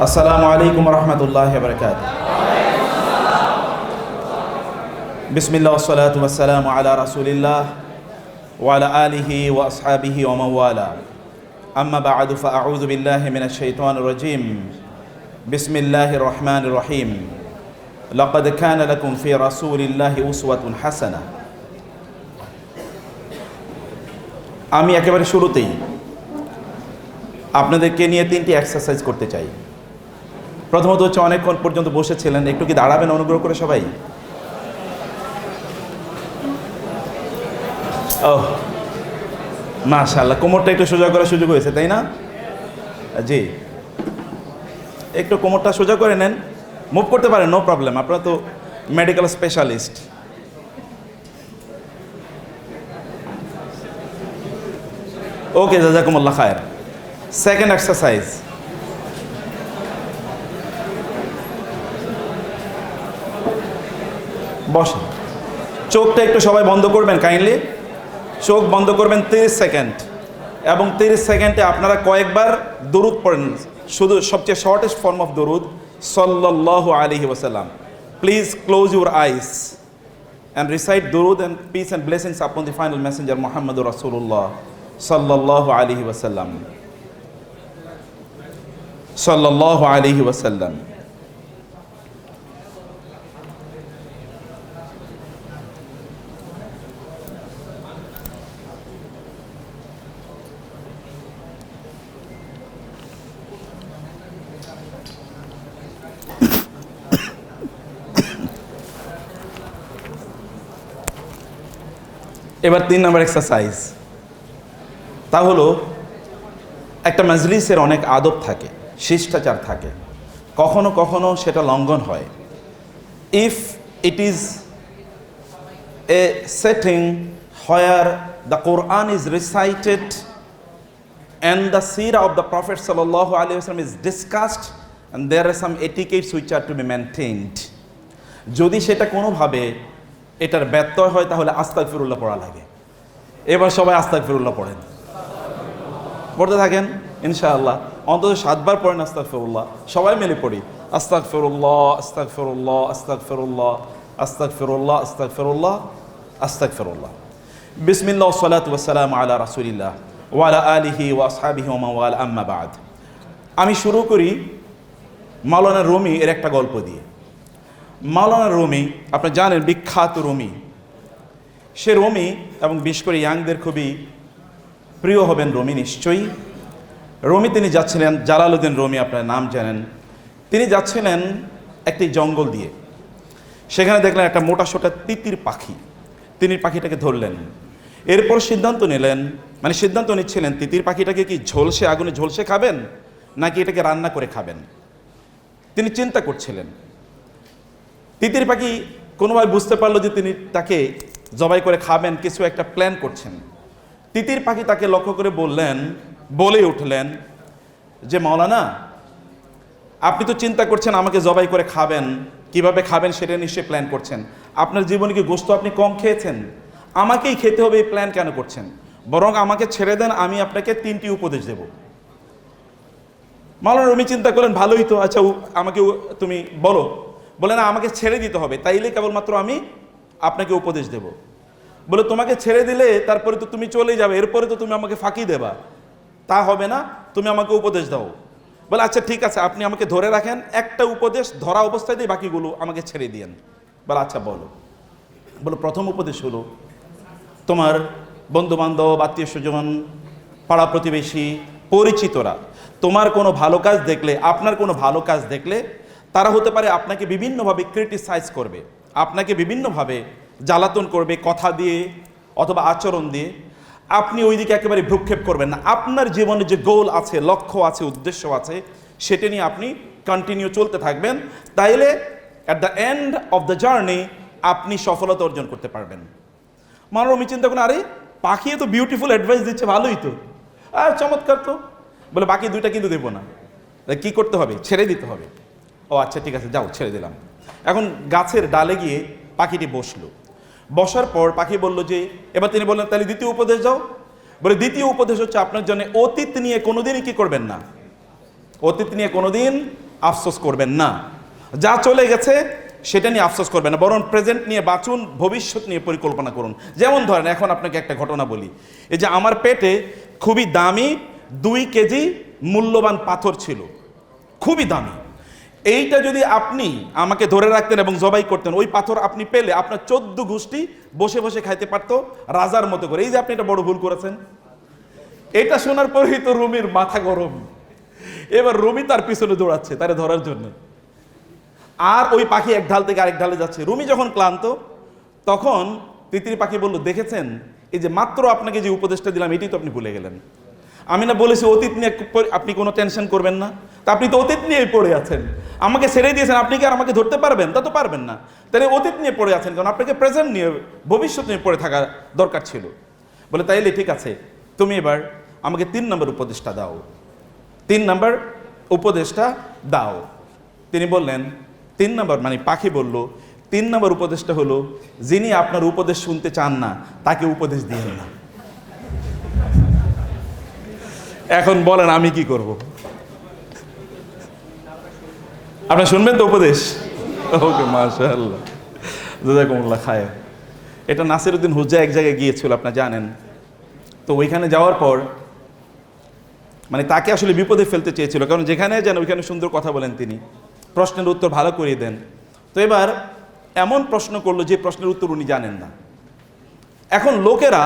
আসসালামু আলাইকুম রহমতুল্লাহি ওয়া বারাকাতুহু। বিসমিল্লাহ ওয়াসসালাতু ওয়াসসালামু আলা রাসূলিল্লাহ ওয়া আলা আলিহি ওয়া আসহাবিহি ওয়া মান ওয়ালা। আম্মা বা'দু ফাআউযু বিল্লাহি মিনাশ শাইতানির রাজীম। বিসমিল্লাহির রহমানির রহিম। লাকাদ কানা লাকুম ফি রাসূলিল্লাহি উসওয়াতুন হাসানাহ। আমি একেবারে শুরুতেই আপনাদেরকে নিয়ে তিনটি এক্সারসাইজ করতে চাই। প্রথমত হচ্ছে, অনেকক্ষণ পর্যন্ত বসেছিলেন, একটু কি দাঁড়াবেন অনুগ্রহ করে সবাই? ও মাশাআল্লাহ, কোমরটা একটু সোজা করার সুযোগ হয়েছে, তাই না? জি, একটু কোমরটা সোজা করে নেন, মুভ করতে পারেন, নো প্রবলেম, আপনারা তো মেডিকেল স্পেশালিস্ট। ওকে, জাযাকুমুল্লাহ খায়ের। সেকেন্ড এক্সারসাইজ, বসেন। চোখটা একটু সবাই বন্ধ করবেন, কাইন্ডলি চোখ বন্ধ করবেন 30 সেকেন্ড, এবং 30 সেকেন্ডে আপনারা কয়েকবার দরুদ পড়েন, শুধু সবচেয়ে শর্টেস্ট ফর্ম অফ দরুদ, সাল্লাল্লাহু আলাইহি ওয়াসাল্লাম। Please close your eyes and recite durud and peace and blessings upon the final messenger Muhammadur Rasulullah sallallahu alaihi wasallam. Sallallahu alaihi wasallam. এবার 3 নম্বর এক্সারসাইজ, তা হলো, একটা মাজলিসের অনেক আদব থাকে, শিষ্টাচার থাকে, কখনো কখনো সেটা লঙ্ঘন হয়। If it is A setting where the Quran is recited and the seerah of the Prophet sallallahu alaihi wasallam is discussed and there are some etiquettes which are to be maintained, যদি সেটা কোনোভাবে এটার ব্যত্যয় হয় তাহলে আস্তাগফিরুল্লাহ পড়া লাগে। এবার সবাই আস্তাগফিরুল্লাহ পড়েন, পড়তে থাকেন ইনশাআল্লাহ, অন্তত 7 বার পড়েন আস্তাগফিরুল্লাহ, সবাই মিলে পড়ি, আস্তাগফিরুল্লাহ আস্তাগফিরুল্লাহ আস্তাগফিরুল্লাহ আস্তাগফিরুল্লাহ আস্তাগফিরুল্লাহ আস্তাগফিরুল্লাহ। বিসমিল্লাহ ওয়াসসালাতু ওয়াসসালামু আলা রাসূলিল্লাহ ওয়া আলা আলিহি ওয়া আসহাবিহি ওয়া মান ওয়ালা, আম্মা বা'দ। আমি শুরু করি মাওলানা রুমি এর একটা গল্প দিয়ে। মাওলানা রুমি, আপনি জানেন, বিখ্যাত রুমি। সে রুমি, এবং বিশেষ করে ইয়াংদের খুবই প্রিয় হবেন রুমি নিশ্চয়ই। রুমি তিনি যাচ্ছিলেন, জালালউদ্দিন রুমি আপনার নাম জানেন। তিনি যাচ্ছিলেন একটি জঙ্গল দিয়ে, সেখানে দেখলেন একটা মোটা সোটা তিতির পাখি। তিনি পাখিটাকে ধরলেন, এরপর সিদ্ধান্ত নিলেন, মানে সিদ্ধান্ত নিচ্ছিলেন তিতির পাখিটাকে কি ঝলসে, আগুনে ঝলসে খাবেন নাকি এটাকে রান্না করে খাবেন। তিনি চিন্তা করছিলেন। তিতির পাখি কোনোভাবে বুঝতে পারলো যে তিনি তাকে জবাই করে খাবেন, কিছু একটা প্ল্যান করছেন। তিতির পাখি তাকে লক্ষ্য করে বলে উঠলেন যে, মাওলানা, আপনি তো চিন্তা করছেন আমাকে জবাই করে খাবেন, কিভাবে খাবেন সেটা নিশ্চয়ই প্ল্যান করছেন। আপনার জীবনে কি গোশত আপনি কম খেয়েছেন? আমাকেই খেতে হবে, এই প্ল্যান কেন করছেন? বরং আমাকে ছেড়ে দেন, আমি আপনাকে 3টি উপদেশ দেব। মাওলানা রুমি চিন্তা করলেন, ভালোই তো, আচ্ছা আমাকে তুমি বলো। বলে, না, আমাকে ছেড়ে দিতে হবে, তাইলে কেবলমাত্র আমি আপনাকে উপদেশ দেব। বলে, তোমাকে ছেড়ে দিলে তারপরে তো তুমি চলে যাবে, এরপরে তো তুমি আমাকে ফাঁকি দেবা, তা হবে না, তুমি আমাকে উপদেশ দাও। বলে, আচ্ছা ঠিক আছে, আপনি আমাকে ধরে রাখেন, একটা উপদেশ ধরা অবস্থায় দিয়ে বাকিগুলো আমাকে ছেড়ে দিয়েন। বলে, আচ্ছা বলো। বলে, প্রথম উপদেশ হলো, তোমার বন্ধু বান্ধব, আত্মীয় স্বজন, পাড়া প্রতিবেশী, পরিচিতরা তোমার কোনো ভালো কাজ দেখলে, আপনার কোনো ভালো কাজ দেখলে, তারা হতে পারে আপনাকে বিভিন্নভাবে ক্রিটিসাইজ করবে, আপনাকে বিভিন্নভাবে জ্বালাতন করবে, কথা দিয়ে অথবা আচরণ দিয়ে। আপনি ওই দিকে একেবারে ভ্রুক্ষেপ করবেন না। আপনার জীবনে যে গোল আছে, লক্ষ্য আছে, উদ্দেশ্য আছে, সেটা নিয়ে আপনি কন্টিনিউ চলতে থাকবেন। তাইলে at the end of the journey আপনি সফলতা অর্জন করতে পারবেন। মাওলানা রুমি চিন্তা করেন, আরে পাখি তো বিউটিফুল অ্যাডভাইস দিচ্ছে, ভালোই তো, আর চমৎকার তো। বলে, বাকি 2টা কিন্তু দেবো না, কি করতে হবে? ছেড়ে দিতে হবে। ও আচ্ছা ঠিক আছে, যাও, ছেড়ে দিলাম। এখন গাছের ডালে গিয়ে পাখিটি বসলো। বসার পর পাখি বলল যে, এবার তিনি বললেন, তাহলে দ্বিতীয় উপদেশ দাও। বলে, দ্বিতীয় উপদেশ হচ্ছে আপনার জন্য অতীত নিয়ে কোনোদিনই কি করবেন না, অতীত নিয়ে কোনোদিন আফসোস করবেন না। যা চলে গেছে সেটা নিয়ে আফসোস করবেন না, বরং প্রেজেন্ট নিয়ে বাঁচুন, ভবিষ্যৎ নিয়ে পরিকল্পনা করুন। যেমন ধরেন, এখন আপনাকে একটা ঘটনা বলি। এই যে আমার পেটে খুবই দামি 2 কেজি মূল্যবান পাথর ছিল, খুবই দামি। এইটা যদি আপনি আমাকে ধরে রাখতেন এবং জবাই করতেন, ওই পাথর আপনি পেলে আপনার 14 গোষ্ঠী বসে বসে খাইতে পারতো রাজার মতো করে। এই যে আপনি এটা বড় ভুল করেছেন। এটা শোনার পরেই তো রুমির মাথা গরম। এবার রুমি তার পিছনে দৌড়াচ্ছে তারে ধরার জন্য, আর ওই পাখি এক ঢাল থেকে আরেক ঢালে যাচ্ছে। রুমি যখন ক্লান্ত, তখন তিতির পাখি বলল, দেখেছেন এই যে মাত্র আপনাকে যে উপদেশটা দিলাম এটাই তো আপনি ভুলে গেলেন। আমি না বলেছি অতীত নিয়ে আপনি কোনো টেনশন করবেন না, তা আপনি তো অতীত নিয়েই পড়ে আছেন। আমাকে ছেড়ে দিয়েছেন, আপনি কি আর আমাকে ধরতে পারবেন? তা তো পারবেন না। তাহলে অতীত নিয়ে পড়ে আছেন, কারণ আপনাকে প্রেজেন্ট নিয়ে, ভবিষ্যৎ নিয়ে পড়ে থাকা দরকার ছিল। বলে তাইলে ঠিক আছে, তুমি এবার আমাকে 3 নম্বর উপদেশটা দাও, 3 নম্বর উপদেশটা দাও। তিনি বললেন 3 নম্বর, মানে পাখি বলল 3 নম্বর উপদেশটা হলো, যিনি আপনার উপদেশ শুনতে চান না তাকে উপদেশ দিয়েন না। এখন বলেন আমি কি করব? আপনি শুনবেন তো উপদেশ? ওকে, মাশাআল্লাহ, জাযাকুমুল্লাহ খায়র। এটা নাসিরউদ্দিন হুজ্জা এক জায়গায় গিয়েছিল, আপনি জানেন তো। ওইখানে যাওয়ার পর মানে তাকে আসলে বিপদে ফেলতে চেয়েছিল, কারণ যেখানে যান ওইখানে সুন্দর কথা বলেন তিনি, প্রশ্নের উত্তর ভালো করিয়ে দেন। তো এবার এমন প্রশ্ন করলো যে প্রশ্নের উত্তর উনি জানেন না। এখন লোকেরা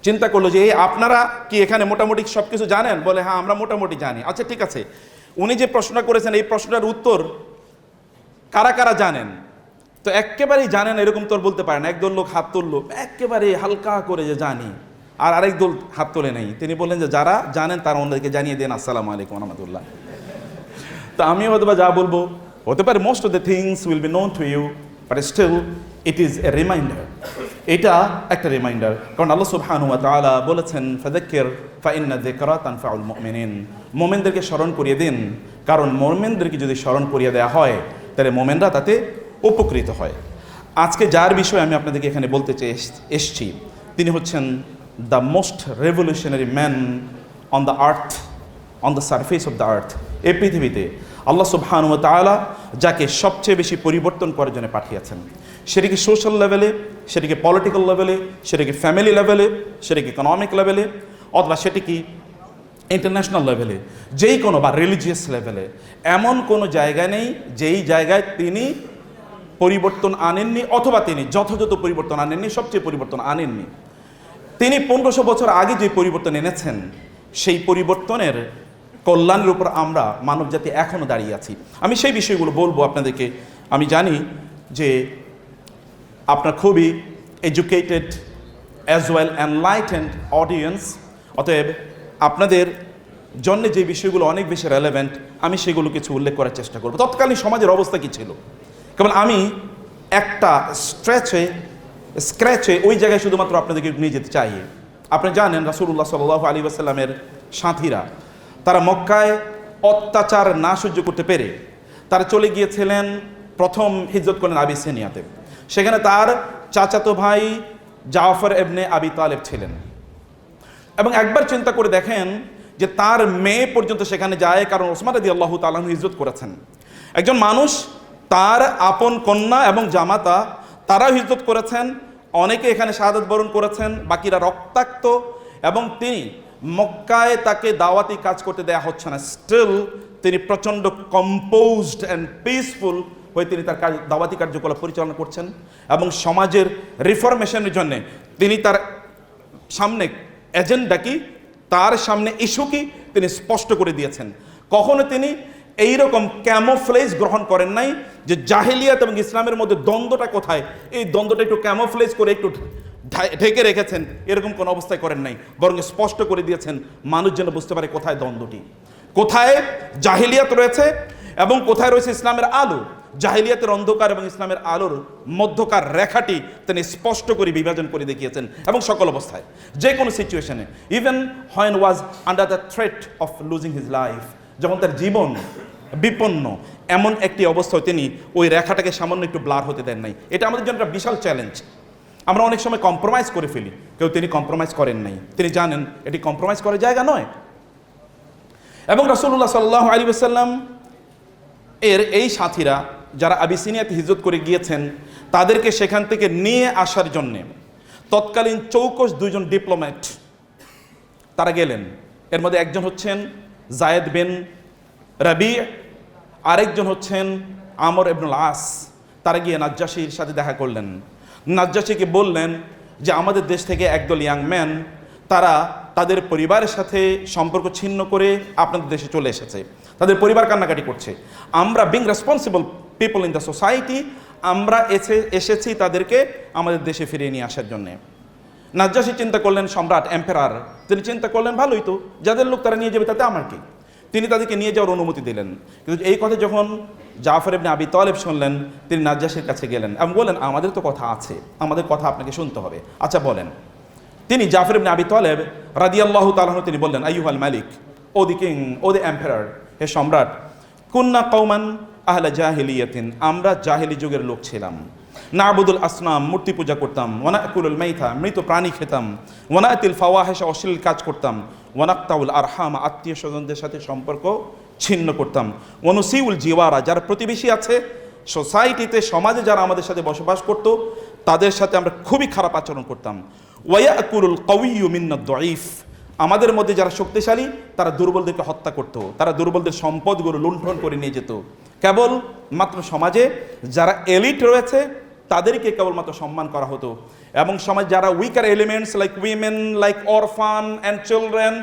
চিন্তা করলো যে এই আপনারা কি এখানে মোটামুটি সব কিছু জানেন? বলে হ্যাঁ, আমরা মোটামুটি জানি। আচ্ছা ঠিক আছে, উনি যে প্রশ্নটা করেছেন এই প্রশ্নটার উত্তর কারা কারা জানেন? তো একেবারেই জানেন এরকম তো বলতে পারেন। একদল লোক হাত তুললো একেবারে হালকা করে যে জানি, আর আরেক দল হাত তোলে নেই। তিনি বললেন যে যারা জানেন তারা ওনাদেরকে জানিয়ে দেন আসসালামু আলাইকুম রহমতুল্লাহ। তো আমি হয়তো যা বলবো হতে পারে most of the things will be known to you, but still it is a reminder. এটা একটা রিমাইন্ডার, কারণ আল্লাহ সুবহানাহু ওয়া তাআলা বলেছেন ফাযাক্কির ফাইন্না যিকরা তানফাউল মুমিনিন। মুমিনদেরকে স্মরণ করিয়ে দিন, কারণ মুমিনদেরকে যদি স্মরণ করিয়ে দেওয়া হয় তাহলে মুমিনরা তাতে উপকৃত হয়। আজকে যার বিষয়ে আমি আপনাদেরকে এখানে বলতে এসছি, তিনি হচ্ছেন the most revolutionary man on the earth, on the surface of the earth. এই পৃথিবীতে আল্লাহ সুবহানাহু ওয়া তাআলা যাকে সবচেয়ে বেশি পরিবর্তন করার জন্য পাঠিয়েছেন, সেটা কি সোশ্যাল লেভেলে, সেটা কি পলিটিক্যাল লেভেলে, সেটা কি ফ্যামিলি লেভেলে, সেটা কি ইকোনমিক লেভেলে, অথবা সেটা কি ইন্টারন্যাশনাল লেভেলে, যেই কোনো বা রিলিজিয়াস লেভেলে, এমন কোনো জায়গা নেই যেই জায়গায় তিনি পরিবর্তন আনেননি, অথবা তিনি যথাযথ পরিবর্তন আনেননি, সবচেয়ে পরিবর্তন আনেননি। তিনি 1500 বছর আগে যে পরিবর্তন এনেছেন, সেই পরিবর্তনের কল্যাণের উপর আমরা মানবজাতি এখনও দাঁড়িয়ে আছি। আমি সেই বিষয়গুলো বলবো আপনাদেরকে। আমি জানি যে আপনার খুবই educated as well enlightened audience, অতএব আপনাদের জন্য যে বিষয়গুলো অনেক বেশি রেলেভেন্ট, আমি সেগুলো কিছু উল্লেখ করার চেষ্টা করব। তৎকালীন সমাজের অবস্থা কী ছিল, কেবল আমি একটা স্ক্র্যাচে ওই জায়গায় শুধুমাত্র আপনাদেরকে নিয়ে যেতে চাই। আপনি জানেন রাসূলুল্লাহ সাল্লাল্লাহু আলাইহি ওয়াসাল্লামের সাথীরা, তারা মক্কায় অত্যাচার না সহ্য করতে পেরে তারা চলে গিয়েছিলেন, প্রথম হিজরত করেন আবিসিনিয়াতে। সেখানে তার চাচাতো ভাই জাফর ইবনে আবি তালেব ছিলেন, এবং একবার চিন্তা করে দেখেন যে তার মেয়ে পর্যন্ত সেখানে যায়, কারণ ওসমান রাদিয়াল্লাহু তাআলা আনহু হিজরত করেছেন। একজন মানুষ তার আপন কন্যা এবং জামাতা তারাও হিজরত করেছেন, অনেকে এখানে শাহাদাত বরণ করেছেন, বাকিরা রক্তাক্ত, এবং তিনি মক্কায় তাকে দাওয়াতি কাজ করতে দেয়া হচ্ছে না। স্টিল তিনি প্রচণ্ড কম্পোজড অ্যান্ড পিসফুল হয়ে তিনি তার দাওয়াতি কার্যকলাপ পরিচালনা করছেন, এবং সমাজের রিফরমেশনের জন্যে তিনি তার সামনে এজেন্ডা কি, তার সামনে ইস্যু কি, তিনি স্পষ্ট করে দিয়েছেন। কখনো তিনি এইরকম ক্যামোফ্লেজ গ্রহণ করেন নাই যে জাহেলিয়াত এবং ইসলামের মধ্যে দ্বন্দ্বটা কোথায়, এই দ্বন্দ্বটা একটু ক্যামোফ্লেজ করে একটু ঢেকে রেখেছেন, এরকম কোনো অবস্থায় করেন নাই, বরং স্পষ্ট করে দিয়েছেন মানুষ যেন বুঝতে পারে কোথায় দ্বন্দ্বটি, কোথায় জাহেলিয়াত রয়েছে এবং কোথায় রয়েছে ইসলামের আলো। জাহেলিয়াতের অন্ধকার এবং ইসলামের আলোর মধ্যকার রেখাটি তিনি স্পষ্ট করে বিভাজন করে দেখিয়েছেন, এবং সকল অবস্থায় যে কোনো সিচুয়েশনে, even when was under the threat of losing his life, যখন তার জীবন বিপন্ন, এমন একটি অবস্থায় তিনি ওই রেখাটাকে সামান্য একটু ব্লার হতে দেন নাই। এটা আমাদের জন্য একটা বিশাল চ্যালেঞ্জ। আমরা অনেক সময় কম্প্রোমাইজ করে ফেলি, কেউ তিনি কম্প্রোমাইজ করেন নাই। তিনি জানেন এটি কম্প্রোমাইজ করার জায়গা নয়। এবং রাসূলুল্লাহ সাল্লাল্লাহু আলাইহি ওয়াসাল্লাম এর এই সাথীরা যারা আবিসিনিয়াতে হিজরত করে গিয়েছেন, তাদেরকে সেখান থেকে নিয়ে আসার জন্যে তৎকালীন চৌকস দুইজন ডিপ্লোম্যাট তারা গেলেন। এর মধ্যে একজন হচ্ছেন জায়েদ বিন রাবি, আরেকজন হচ্ছেন আমর ইবনুল আস। তারা গিয়ে নাজ্জাশীর সাথে দেখা করলেন। নাজ্জাশীকে বললেন যে আমাদের দেশ থেকে একদল ইয়াং ম্যান তারা তাদের পরিবারের সাথে সম্পর্ক ছিন্ন করে আপনাদের দেশে চলে এসেছে, তাদের পরিবার কান্নাকাটি করছে। আমরা being responsible people in the society, আমরা এসেছি তাদেরকে আমাদের দেশে ফিরিয়ে নিয়ে আসার জন্যে। নাজ্জাশী চিন্তা করলেন, সম্রাট এম্পারার, তিনি চিন্তা করলেন ভালোই তো, যাদের লোক তারা নিয়ে যাবে তাতে আমার কি। তিনি তাদেরকে নিয়ে যাওয়ার অনুমতি দিলেন। কিন্তু এই কথা যখন জাফর ইবনে আবি তালেব শুনলেন, তিনি নাজ্জাশীর কাছে গেলেন এবং বললেন আমাদের তো কথা আছে, আমাদের কথা আপনাকে শুনতে হবে, আচ্ছা বলেন। তিনি জাফর ইবনে আবি তালেব রাদিয়াল্লাহু তাআলা আনহু তিনি বললেন, আইয়ুহাল মালিক, ও the king, O the emperor, হে সম্রাট, কুন্না কওমান আহলা জাহিলিয়াতিন, আমরা জাহিলি যুগের লোক ছিলাম। নাবুদুল আসনাম, মূর্তি পূজা করতাম। ওয়ানাকুলুল মাইতা, মৃত প্রাণী খেতাম। ওয়ানাতিল ফাওয়াহিশা, অশ্লীল কাজ করতাম। ওয়ানাক্তাউল আরহাম, আত্মীয় স্বজনদের সাথে সম্পর্ক ছিন্ন করতাম। ওয়ানুসিউল জিওয়ারা, যারা প্রতিবেশী আছে সোসাইটিতে, সমাজে যারা আমাদের সাথে বসবাস করত, তাদের সাথে আমরা খুবই খারাপ আচরণ করতাম। ওয়ায়াকুলুল কাউইয়্যু মিন্নাদ দাঈফ, আমাদের মধ্যে যারা শক্তিশালী তারা দুর্বলদেরকে হত্যা করত, তারা দুর্বলদের সম্পদগুলো লুণ্ঠন করে নিয়ে যেত। কেবল মাত্র সমাজে যারা এলিট রয়েছে তাদেরকে কেবলমাত্র সম্মান করা হতো, এবং সমাজ যারা weaker elements like women, like orphan and children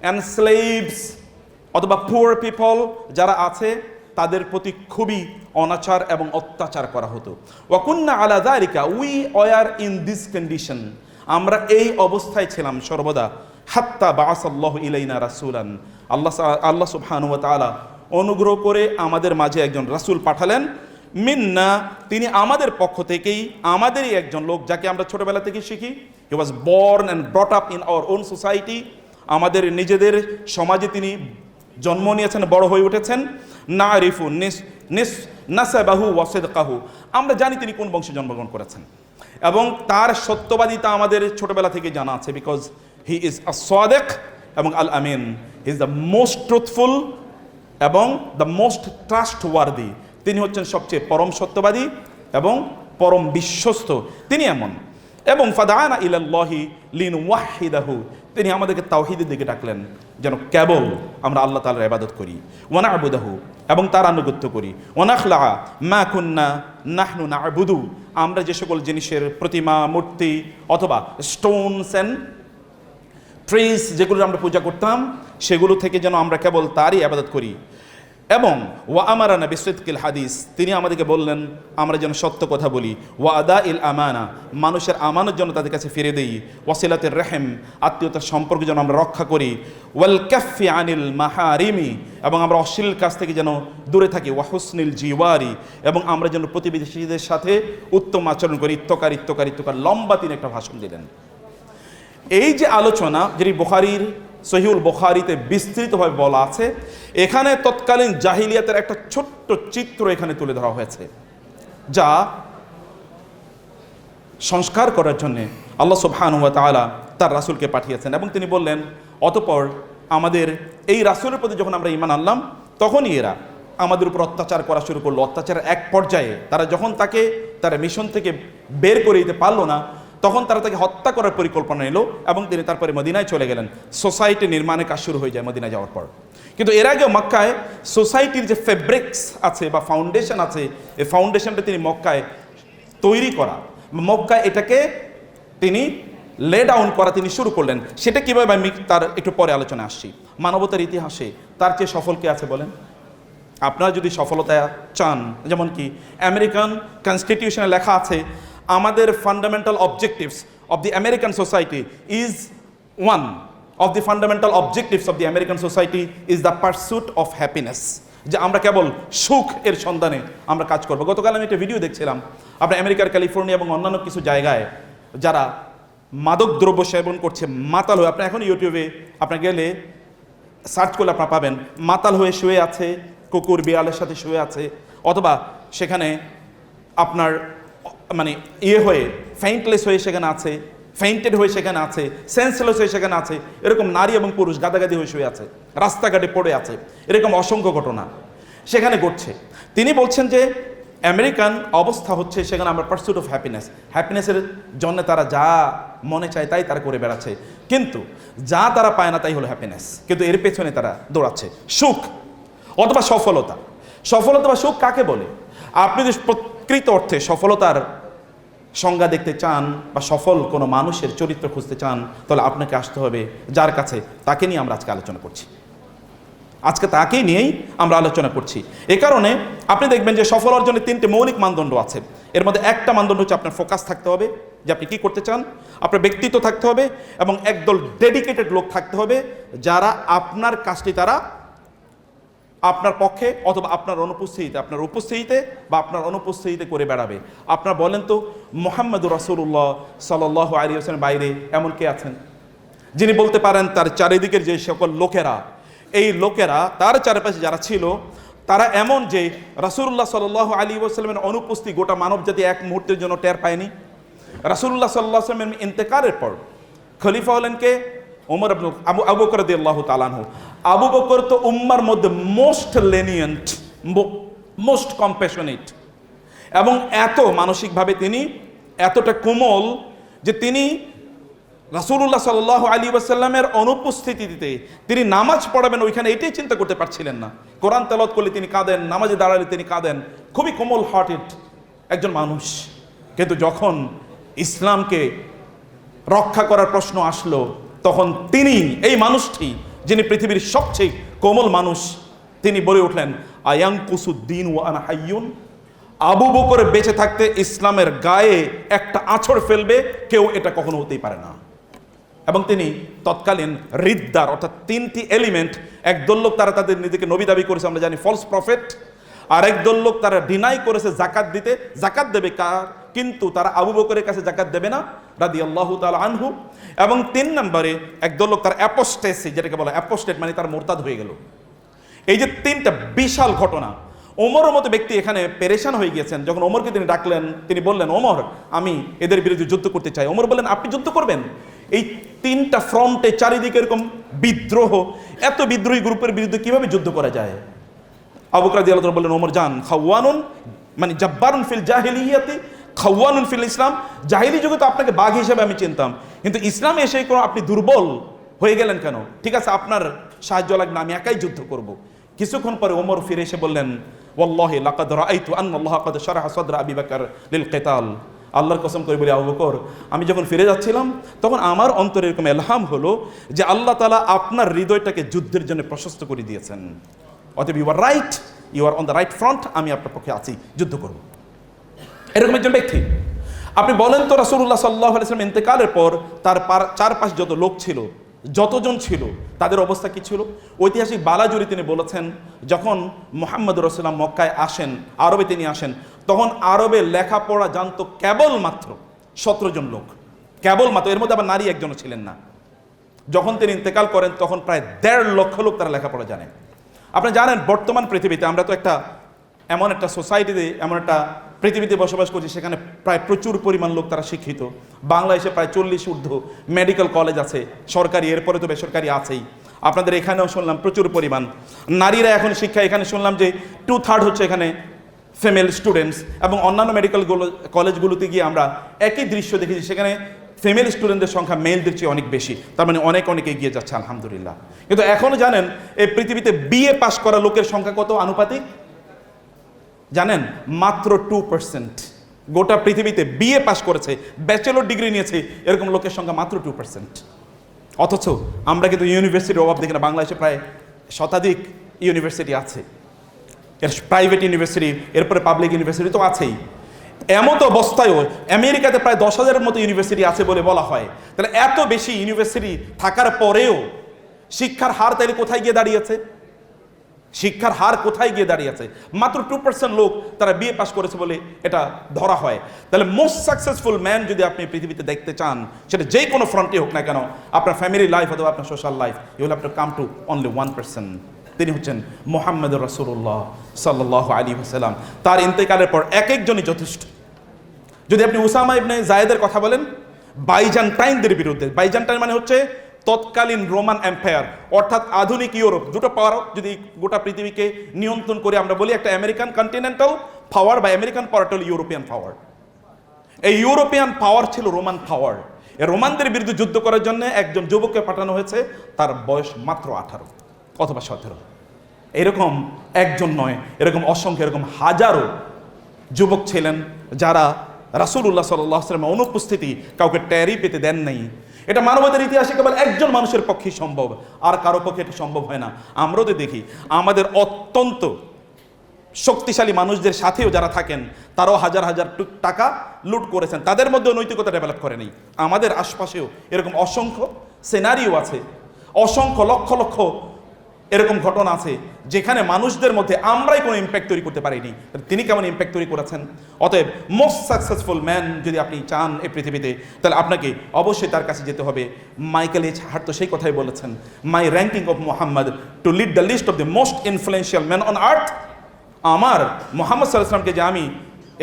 and slaves অথবা পুয়ার পিপল যারা আছে, তাদের প্রতি খুবই অনাচার এবং অত্যাচার করা হতো। ওয়াকুন্না আলা যালিকা, we were in this condition, আমরা এই অবস্থায় ছিলাম সর্বদা। হাত্তা বাআসাল্লাহু ইলাইনা রাসূলান, আল্লাহ সুবহানাহু ওয়া তাআলা অনুগ্রহ করে আমাদের মাঝে একজন রাসূল পাঠালেন। মিন্না, তিনি আমাদের পক্ষ থেকেই, আমাদেরই একজন লোক যাকে আমরা ছোটবেলা থেকে শিখি। He was born and brought up in our own society, আমাদের নিজেদের সমাজে তিনি জন্ম নিয়েছেন, বড় হয়ে উঠেছেন। নারিফু নাসাবাহু ওয়া সিদকাহু, আমরা জানি তিনি কোন বংশে জন্মগ্রহণ করেছেন এবং তার সত্যবাদিতা আমাদের ছোটবেলা থেকে জানা আছে। বিকজ হি ইজ আ সাদিক এবং আল আমিন, he is the most truthful এবং দ্য মোস্ট ট্রাস্টওয়ার্দি, তিনি হচ্ছেন সবচেয়ে পরম সত্যবাদী এবং পরম বিশ্বস্ত, তিনি এমন। এবং ফাদানা ইলাল্লাহি লিনুওয়াহিদাহু, তিনি আমাদেরকে তাওহীদের দিকে ডাকলেন, যেন কেবল আমরা আল্লাহ তাআলার ইবাদত করি। ওয়া না'বুদাহু, এবং তার আনুগত্য করি। ওয়া নাখলা মা কুন্না নাহনু না'বুদু, আমরা যে সকল জিনিসের প্রতিমা, মূর্তি অথবা স্টোনস অ্যান্ড ট্রিজ যেগুলো আমরা পূজা করতাম, সেগুলো থেকে যেন আমরা কেবল তারই ইবাদত করি। এবং ওয়া আমারানা বিসিদকিল হাদিস, তিনি আমাদেরকে বললেন আমরা যেন সত্য কথা বলি। ওয়া আদাইল আমানা, মানুষের আমানত যেন তাদের কাছে ফিরে দেই। ওয়াসিলাতির রহিম, আত্মীয়তার সম্পর্ক যেন আমরা রক্ষা করি। ওয়াল কাফি আনিল মাহারিমি, এবং আমরা অশ্লীল কাজ থেকে যেন দূরে থাকি। ওয়া হুসনিল জিওয়ারি, এবং আমরা যেন প্রতিবেশীদের সাথে উত্তম আচরণ করি। ইত্তকার লম্বা তিনি একটা ভাষণ দিলেন। এই যে আলোচনা, যেটি বুখারীর সহিহুল বুখারীতে বিস্তৃতভাবে বলা আছে, এখানে তৎকালীন জাহিলিয়াতের একটা ছোট্ট চিত্র এখানে তুলে ধরা হয়েছে, যা সংস্কার করার জন্যে আল্লাহ সুবহানাহু ওয়া তাআলা তার রাসূলকে পাঠিয়েছেন। এবং তিনি বললেন, অতঃপর আমাদের এই রাসূলের প্রতি যখন আমরা ঈমান আনলাম, তখনই এরা আমাদের উপর অত্যাচার করা শুরু করলো। অত্যাচারের এক পর্যায়ে তারা যখন তারা মিশন থেকে বের করে দিতে পারলো না, তখন তারা তাকে হত্যা করার পরিকল্পনা নিল এবং তিনি তারপরে মদিনায় চলে গেলেন। সোসাইটি নির্মাণের কাজ শুরু হয়ে যায় মদিনায় যাওয়ার পর। কিন্তু এর আগে মক্কায় সোসাইটির যে ফেব্রিক্স আছে বা ফাউন্ডেশন আছে, এই ফাউন্ডেশনটা তিনি মক্কায় তৈরি করা, মক্কায় এটাকে তিনি লে ডাউন করা তিনি শুরু করলেন। সেটা কীভাবে আমি তার একটু পরে আলোচনা আসছি। মানবতার ইতিহাসে তার চেয়ে সফল কে আছে বলেন? আপনারা যদি সফলতা চান, যেমন কি আমেরিকান কনস্টিটিউশনে লেখা আছে, আমাদের fundamental objectives of the American society is one of the fundamental objectives of the American society is the pursuit of happiness, যে আমরা কেবল সুখ এর সন্ধানে আমরা কাজ করবো। গতকাল আমি একটা ভিডিও দেখছিলাম, আপনার আমেরিকার ক্যালিফোর্নিয়া এবং অন্যান্য কিছু জায়গায় যারা মাদক দ্রব্য সেবন করছে মাতাল হয়ে, আপনি এখন ইউটিউবে আপনার গেলে সার্চ করলে আপনারা পাবেন, মাতাল হয়ে শুয়ে আছে, কুকুর বিড়ালের সাথে শুয়ে আছে, অথবা সেখানে আপনার মানে হয়ে ফেইন্টলেস হয়ে সেখানে আছে, ফেইন্টেড হয়ে সেখানে আছে, সেন্সলেস হয়ে সেখানে আছে, এরকম নারী এবং পুরুষ গাদাগাদি হয়ে শুয়ে আছে, রাস্তাঘাটে পড়ে আছে, এরকম অসংখ্য ঘটনা সেখানে ঘটছে। তিনি বলছেন যে আমেরিকান অবস্থা হচ্ছে সেখানে আমরা পারসুট অফ হ্যাপিনেসের জন্য তারা যা মনে চায় তাই তারা করে বেড়াচ্ছে, কিন্তু যা তারা পায় না তাই হলো হ্যাপিনেস, কিন্তু এর পেছনে তারা দৌড়াচ্ছে। সুখ অথবা সফলতা, সফলতা বা সুখ কাকে বলে? আপনি যদি প্রকৃত অর্থে সফলতার সংজ্ঞা দেখতে চান বা সফল কোনো মানুষের চরিত্র খুঁজতে চান, তাহলে আপনাকে আসতে হবে যার কাছে, তাকে নিয়ে আমরা আজকে আলোচনা করছি। আজকে তাকেই নিয়েই আমরা আলোচনা করছি। এ কারণে আপনি দেখবেন যে সফল অর্জনের 3টে মৌলিক মানদণ্ড আছে। এর মধ্যে একটা মানদণ্ড হচ্ছে আপনার ফোকাস থাকতে হবে, যে আপনি কি করতে চান, আপনার ব্যক্তিত্ব থাকতে হবে, এবং একদল ডেডিকেটেড লোক থাকতে হবে যারা আপনার কাজটি তারা আপনার পক্ষে অথবা আপনার উপস্থিতিতে বা আপনার অনুপস্থিতিতে করে বেড়াবে। আপনার বলেন তো মুহাম্মদুর রাসূলুল্লাহ সাল্লাল্লাহু আলাইহি ওয়াসাল্লামের বাইরে এমন কে আছেন যিনি বলতে পারেন তার চারিদিকের যে সকল লোকেরা, এই লোকেরা তার চারপাশে যারা ছিল তারা এমন যে রাসূলুল্লাহ সাল্লাল্লাহু আলাইহি ওয়াসাল্লামের অনুপস্থিতি গোটা মানবজাতি এক মুহূর্তের জন্য টের পায়নি। রাসূলুল্লাহ সাল্লাল্লাহু আলাইহি ওয়াসাল্লামের ইন্তেকালের পর খলিফা হলেন কে? ওমর ইবনে আবু বকর রাদিয়াল্লাহু তাআলা আনহু। আবু বকর তো উম্মার মধ্যে মোস্ট লেনিয়েন্ট, মোস্ট কম্প্যাশনেট, এবং এত মানসিকভাবে তিনি এতটা কোমল যে তিনি রাসূলুল্লাহ সাল্লাল্লাহু আলাইহি ওয়াসাল্লামের অনুপস্থিতিতে তিনি নামাজ পড়াবেন ওইখানে এটাই চিন্তা করতে পারছিলেন না। কোরআন তেলাওয়াত করলে তিনি কাঁদেন, নামাজে দাঁড়ালে তিনি কাঁদেন, খুবই কোমল হার্টেড একজন মানুষ। কিন্তু যখন ইসলামকে রক্ষা করার প্রশ্ন আসলো তখন তিনি, এই মানুষটি যিনি পৃথিবীর সবচেয়ে কোমল মানুষ, তিনি বলে উঠলেন আয়ানকুসুদ্দিন ওয়া আনা হাইয়ুন। আবু বকর বেঁচে থাকতে ইসলামের গায়ে একটা আঁচড় ফেলবে কেউ, এটা কখনো হতেই পারে না। এবং তিনি তৎকালীন রিদ্দার অর্থাৎ 3টি এলিমেন্ট, একদল লোক তারা তাদের নিজেকে নবী দাবি করেছে, আমরা জানি ফলস প্রফেট, আর একদল লোক তারা ডিনাই করেছে জাকাত দিতে, জাকাত দেবে কার, কিন্তু তারা আবু বকরের কাছে জাকাত দেবে না রাদিয়াল্লাহু তাআলা আনহু। এবং 3 নম্বরে একদল লোক তার অ্যাপোস্টেসি, যেটাকে বলা অ্যাপোস্টেট মানে তার মোরতাদ হয়ে গেল। এই যে 3টা বিশাল ঘটনা, ওমরের মতো ব্যক্তি এখানে পেরেশান হয়ে গিয়েছেন। যখন ওমরকে তিনি ডাকলেন, তিনি বললেন ওমর আমি এদের বিরুদ্ধে যুদ্ধ করতে চাই। ওমর বললেন আপনি যুদ্ধ করবেন? এই 3টা ফ্রন্টে চারিদিকে এরকম বিদ্রোহ, এত বিদ্রোহী গ্রুপের বিরুদ্ধে কিভাবে যুদ্ধ করা যায়? আবু বকর রাদিয়াল্লাহু তাআলা বললেন ওমর যান, খাওয়ানুন মানে জাব্বারুন ফিল জাহিলিয়াতি খাওয়ানুন ফিল ইসলাম। জাহিলি যুগে তো আপনাকে বাঘ হিসেবে আমি চিনতাম, কিন্তু ইসলামে এসে কোনো আপনি দুর্বল হয়ে গেলেন কেন? ঠিক আছে আপনার সাহায্য লাগবে না, আমি একাই যুদ্ধ করব। কিছুক্ষণ পরে ওমর ফিরে এসে বললেন ওয়াল্লাহি লাকাদ রাআইতু আন্নাল্লাহ কাদ শারাহা সাদরা আবি বকর লিল কিতাল। আল্লাহর কসম করে বলি আবু বকর, আমি যখন ফিরে যাচ্ছিলাম তখন আমার অন্তরে এরকম ইলহাম হলো যে আল্লাহ তাআলা আপনার হৃদয়টাকে যুদ্ধের জন্য প্রশস্ত করে দিয়েছেন। অতএব you are right, you are on the right front, আমি আপনার পক্ষে আছি, যুদ্ধ করব। এরকম একজন ব্যক্তি। আপনি বলেন তো রাসূলুল্লাহ সাল্লাল্লাহু আলাইহি ওয়াসাল্লাম ইন্তেকালের পর তার চারপাশ যত লোক ছিল, যতজন ছিল, তাদের অবস্থা কি ছিল? ঐতিহাসিক বালাজুরি তিনি বলেছেন যখন মুহাম্মদুর রাসূলুল্লাহ মক্কায় আসেন, আরবে তিনি আসেন, তখন আরবে লেখাপড়া জানতো কেবলমাত্র 17 জন লোক, কেবলমাত্র। এর মধ্যে আবার নারী একজনও ছিলেন না। যখন তিনি ইন্তেকাল করেন তখন প্রায় 1.5 লক্ষ লোক তারা লেখাপড়া জানে। আপনি জানেন বর্তমান পৃথিবীতে আমরা তো এমন একটা সোসাইটিতে, এমন একটা পৃথিবীতে বসবাস করছি সেখানে প্রায় প্রচুর পরিমাণ লোক তারা শিক্ষিত। বাংলাদেশে প্রায় 40 ঊর্ধ্ব মেডিকেল কলেজ আছে, সরকারি, এরপরে তো বেসরকারি আছেই। আপনাদের এখানেও শুনলাম প্রচুর পরিমাণ নারীরা এখন শিক্ষা, এখানে শুনলাম যে 2/3 হচ্ছে এখানে ফিমেল স্টুডেন্টস, এবং অন্যান্য মেডিকেল কলেজগুলোতে গিয়ে আমরা একই দৃশ্য দেখেছি, সেখানে ফিমেল স্টুডেন্টদের সংখ্যা মেলদের চেয়ে অনেক বেশি। তার মানে অনেক এগিয়ে যাচ্ছে আলহামদুলিল্লাহ। কিন্তু এখনও জানেন এই পৃথিবীতে বিএ পাস করা লোকের সংখ্যা কত আনুপাতিক জানেন? মাত্র 2%। গোটা পৃথিবীতে বিএ পাস করেছে, ব্যাচেলর ডিগ্রি নিয়েছে, এরকম লোকের সংখ্যা মাত্র 2%। অথচ আমরা কিন্তু ইউনিভার্সিটির অভাব দেখি না। বাংলাদেশে প্রায় শতাধিক ইউনিভার্সিটি আছে, এর প্রাইভেট ইউনিভার্সিটি, এরপরে পাবলিক ইউনিভার্সিটি তো আছেই। এমতো অবস্থায়ও আমেরিকাতে প্রায় 10,000-এর মতো ইউনিভার্সিটি আছে বলে বলা হয়। তাহলে এত বেশি ইউনিভার্সিটি থাকার পরেও শিক্ষার হার তাহলে কোথায় গিয়ে দাঁড়িয়েছে? শিক্ষার হার কোথায় গিয়ে দাঁড়িয়েছে? মাত্র 2% লোক তারা বিএ পাস করেছে বলে এটা ধরা হয়। তাহলে মোস্ট সাকসেসফুল ম্যান যদি আপনি পৃথিবীতে দেখতে চান, সেটা যে কোনো ফ্রন্টে হোক না কেন, আপনার ফ্যামিলি লাইফ অথবা আপনার social life, you will have to come to only 1%। তিনি হচ্ছেন মুহাম্মদুর রাসূলুল্লাহ সাল্লাল্লাহু আলাইহি ওয়াসাল্লাম। তার ইন্তেকালের পর এক একজনই যথেষ্ট। যদি আপনি উসামা ইবনে জায়েদের কথা বলেন, বাইজান্টাইনদের বিরুদ্ধে। বাইজান্টাইন মানে হচ্ছে তৎকালীন রোমান এম্পায়ার, অর্থাৎ আধুনিক ইউরোপ। দুটো পাওয়ার যদি গোটা পৃথিবীকে নিয়ন্ত্রণ করে আমরা বলি, একটা আমেরিকান কন্টিনেন্টাল পাওয়ার বা আমেরিকান পাওয়ারটা হল ইউরোপিয়ান পাওয়ার। এই ইউরোপিয়ান পাওয়ার ছিল রোমান পাওয়ার। এই রোমানদের বিরুদ্ধে যুদ্ধ করার জন্য একজন যুবককে পাঠানো হয়েছে, তার বয়স মাত্র 18 অথবা 17। এরকম একজন নয়, এরকম অসংখ্য, এরকম হাজারো যুবক ছিলেন যারা রাসূলুল্লাহ সাল্লাল্লাহু আলাইহি ওয়াসাল্লামের অনুপস্থিতি কাউকে ট্যারি পেতে দেন নাই। এটা মানবতার ইতিহাসে কেবল একজন মানুষের পক্ষেই সম্ভব, আর কারো পক্ষে এটা সম্ভব হয় না। আমরাও তো দেখি আমাদের অত্যন্ত শক্তিশালী মানুষদের সাথেও যারা থাকেন তারাও হাজার হাজার টাকা লুট করেছেন, তাদের মধ্যে নৈতিকতা ডেভেলপ করে নেই। আমাদের আশপাশেও এরকম অসংখ্য সিনারিও আছে, অসংখ্য লক্ষ লক্ষ এরকম ঘটনা আছে যেখানে মানুষদের মধ্যে আমরাই কোনো ইম্প্যাক্ট তৈরি করতে পারিনি, তিনি কেমন ইম্প্যাক্ট তৈরি করেছেন। অতএব মোস্ট সাকসেসফুল ম্যান যদি আপনি চান এই পৃথিবীতে, তাহলে আপনাকে অবশ্যই তার কাছে যেতে হবে। মাইকেল এইচ হার্ট তো সেই কথাই বলেছেন, my ranking of Muhammad to lead the list of the most influential man on earth. আমার মোহাম্মদ সাল্লাল্লাহু আলাইহি ওয়াসাল্লামকে যে আমি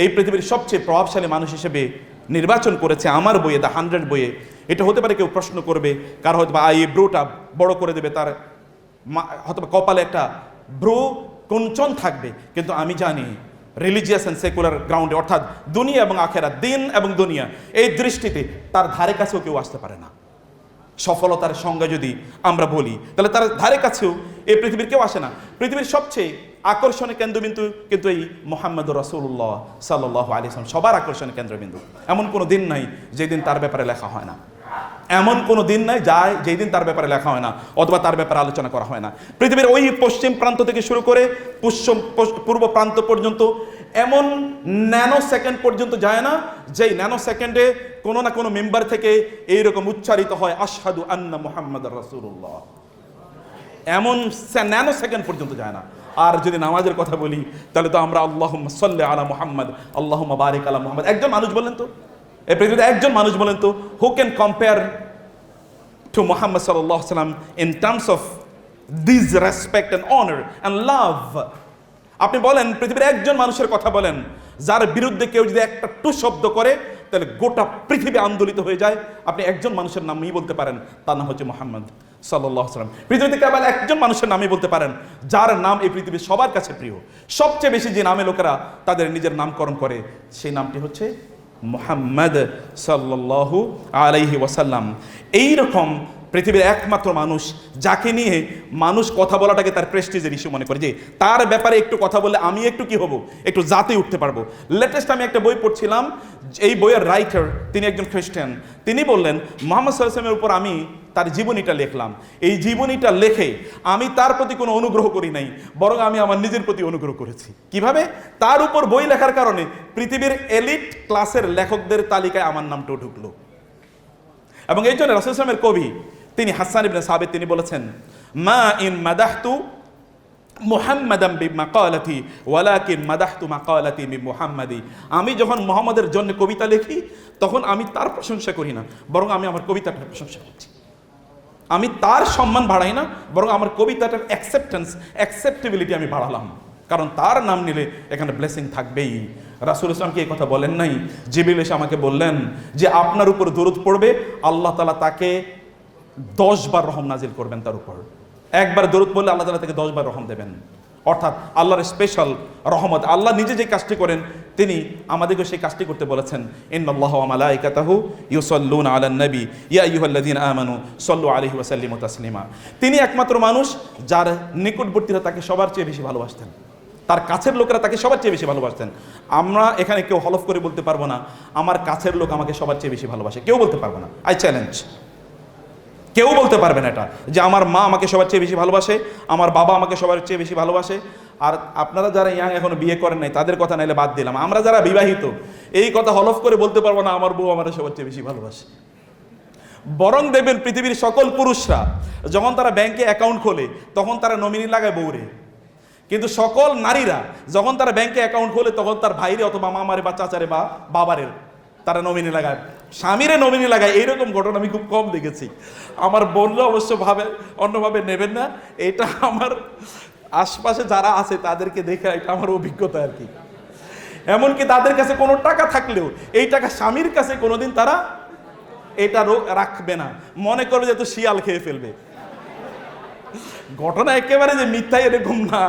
এই পৃথিবীর সবচেয়ে প্রভাবশালী মানুষ হিসেবে নির্বাচন করেছে আমার বইয়ে, দ্য 100 বইয়ে। এটা হতে পারে কেউ প্রশ্ন করবে, কার হয়তো বা ব্রোটা বড় করে দেবে, তার হয়তো কপালে একটা ব্রো কুঞ্চন থাকবে, কিন্তু আমি জানি রিলিজিয়াস অ্যান্ড সেকুলার গ্রাউন্ডে, অর্থাৎ দুনিয়া এবং আখেরাত, দিন এবং দুনিয়া, এই দৃষ্টিতে তার ধারে কাছেও কেউ আসতে পারে না। সফলতার সংজ্ঞা যদি আমরা বলি, তাহলে তার ধারে কাছেও এই পৃথিবীর কেউ আসে না। পৃথিবীর সবচেয়ে আকর্ষণের কেন্দ্রবিন্দু কিন্তু এই মুহাম্মদুর রাসূলুল্লাহ সাল্লাল্লাহু আলাইহি ওয়াসাল্লাম, সবার আকর্ষণের কেন্দ্রবিন্দু। এমন কোনো দিন নাই যেদিন তার ব্যাপারে লেখা হয় না, এমন কোনো দিন নাই যায় যেই দিন তার ব্যাপারে লেখা হয় না অথবা তার ব্যাপারে আলোচনা করা হয় না। পৃথিবীর ওই পশ্চিম প্রান্ত থেকে শুরু করে পূর্ব প্রান্ত পর্যন্ত এমন ন্যানো সেকেন্ড পর্যন্ত যায় না যেই ন্যানো সেকেন্ডে কোনো না কোনো মেম্বার থেকে এইরকম উচ্চারিত হয় আশহাদু আন্না মুহাম্মাদুর রাসূলুল্লাহ। এমন ন্যানো সেকেন্ড পর্যন্ত যায় না। আর যদি নামাজের কথা বলি, তাহলে তো আমরা আল্লাহুম্মা সাল্লি আলা মুহাম্মদ, আল্লাহুম্মা বারিক আলা মুহাম্মদ। একজন মানুষ বলেন তো, এই পৃথিবীতে একজন মানুষ বলেন তো, who can compare to Muhammad সাল্লাল্লাহু আলাইহি ওয়াসাল্লাম in terms of this respect and honour and love. আপনি বলেন পৃথিবীর একজন মানুষের কথা বলেন যার বিরুদ্ধে কেউ যদি একটা টু শব্দ করে তাহলে গোটা পৃথিবী আন্দোলিত হয়ে যায়। আপনি একজন মানুষের নামই বলতে পারেন, তার নাম হচ্ছে মুহাম্মদ সাল্লাল্লাহু আলাইহি ওয়াসাল্লাম। পৃথিবীতে কেবল একজন মানুষের নামই বলতে পারেন যার নাম এই পৃথিবীর সবার কাছে প্রিয়। সবচেয়ে বেশি যে নামে লোকেরা তাদের নিজের নামকরণ করে সেই নামটি হচ্ছে মুহাম্মদ সাল্লাল্লাহু আলাইহি ওয়াসাল্লাম। এইরকম পৃথিবীর একমাত্র মানুষ যাকে নিয়ে মানুষ কথা বলাটাকে তার প্রেস্টিজের ইস্যু মনে করে, যে তার ব্যাপারে একটু কথা বললে আমি একটু কি হব, একটু জাতে উঠতে পারবো। লেটেস্ট আমি একটা বই পড়ছিলাম, এই বইয়ের রাইটার তিনি একজন খ্রিস্টান। তিনি বললেন মুহাম্মদ সাল্লাল্লাহু আলাইহি ওয়াসাল্লামের উপর আমি তার জীবনীটা লিখলাম। এই জীবনীটা লেখে আমি তার প্রতি কোনো অনুগ্রহ করি নাই, বরং আমি আমার নিজের প্রতি অনুগ্রহ করেছি। কিভাবে? তার উপর বই লেখার কারণে পৃথিবীর এলিট ক্লাসের লেখকদের তালিকায় আমার নামটাও ঢুকলো। এবং এই জন্য রাসূলুল্লাহ সাল্লাল্লাহু আলাইহি ওয়াসাল্লামের কবি তিনি হাসান ইবনে সাবিত তিনি বলেছেন, মা ইন মাদাহতু মুহাম্মাদান বিমাকালাতি ওয়ালাকিন মাদাহতু মাকালাতি বিমুহাম্মাদি। আমি যখন মুহাম্মদের জন্য কবিতা লিখি তখন আমি তার প্রশংসা করি না, বরং আমি আমার কবিতাটার প্রশংসা করছি। আমি তার সম্মান বাড়াই না, বরং আমার কবিতাটার অ্যাকসেপ্টেবিলিটি আমি বাড়ালাম, কারণ তার নাম নিলে এখানে ব্লেসিং থাকবেই। রাসূল ইসলামকে এই কথা বলেন নাই? জিবরিল এসে আমাকে বললেন যে আপনার উপর দরুদ পড়বে, আল্লাহ তাআলা তাকে 10 বার রহম নাজিল করবেন তার উপর। একবার দরুদ পড়লে আল্লাহ তাআলা তাকে 10 বার রহম দেবেন। অর্থাৎ আল্লাহর স্পেশাল রহমত। আল্লাহ নিজে যে কাজটি করেন তিনি আমাদেরকে সেই কাজটি করতে বলেছেন। ইন্নাল্লাহা ওয়া মালাইকাতাহু ইউসাল্লুনা আলান নবী ইয়া আইয়ুহাল্লাযীনা আমানু সাল্লু আলাইহি ওয়া সাল্লিমু তাসলিমা। তিনি একমাত্র মানুষ যার নিকটবর্তীরা তাকে সবার চেয়ে বেশি ভালোবাসতেন, তার কাছের লোকেরা তাকে সবার চেয়ে বেশি ভালোবাসতেন। আমরা এখানে কেউ হলফ করে বলতে পারবো না আমার কাছের লোক আমাকে সবার চেয়ে বেশি ভালোবাসে, কেউ বলতে পারবো না। আই চ্যালেঞ্জ, কেউ বলতে পারবেন এটা যে আমার মা আমাকে সবার চেয়ে বেশি ভালোবাসে, আমার বাবা আমাকে সবার চেয়ে বেশি ভালোবাসে। আর আপনারা যারা ইয়াং এখনো বিয়ে করেন নাই তাদের কথা নাইলে বাদ দিলাম, আমরা যারা বিবাহিত এই কথা হলফ করে বলতে পারবো না আমার বউ আমার সবার চেয়ে বেশি ভালোবাসে। বরং দেখবেন পৃথিবীর সকল পুরুষরা যখন তারা ব্যাংকে অ্যাকাউন্ট খোলে তখন তারা নমিনি লাগায় বউরে, কিন্তু সকল নারীরা যখন তারা ব্যাংকে অ্যাকাউন্ট খোলে তখন তার ভাইরে অথবা মামারে বা চাচারে বা বাবারে তারা নমিনি লাগায়, স্বামীরে নমিনি লাগায়। এইরকম ঘটনা আমি খুব কম দেখেছি। আমার বোনরা অবশ্য অন্যভাবে নেবেন না, এটা আমার আশপাশে যারা আছে তাদেরকে দেখে এটা আমার অভিজ্ঞতা আর কি। এমনকি তাদের কাছে কোনো টাকা থাকলেও এই টাকা স্বামীর কাছে কোনোদিন তারা এটা রাখবে না, মনে করবে যে তো শিয়াল খেয়ে ফেলবে। ঘটনা একেবারে যে মিথ্যা এরকম না,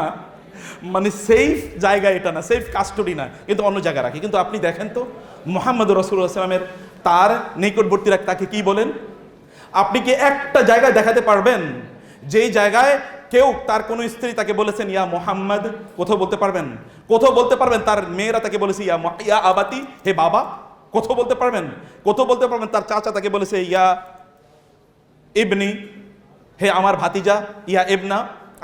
মানে সেফ জায়গা এটা না, সেফ কাস্টডি না, কিন্তু অন্য জায়গায় রাখি। কিন্তু আপনি দেখেন তো মুহাম্মদ রাসূলুল্লাহ সাল্লামের তার নিকটবর্তীরা তাকে কি বলেন? আপনি কি একটা জায়গায় দেখাতে পারবেন যেই জায়গায় কেউ তার কোনো স্ত্রী তাকে বলেছেন ইয়া মুহাম্মদ? কোথাও বলতে পারবেন? কোথাও বলতে পারবেন তার মেয়েরা তাকে বলেছে ইয়া আবাতি, হে বাবা? কোথাও বলতে পারবেন? কোথাও বলতে পারবেন তার চাচা তাকে বলেছে ইয়া ইবনি, হে আমার ভাতিজা, ইয়া ইবনা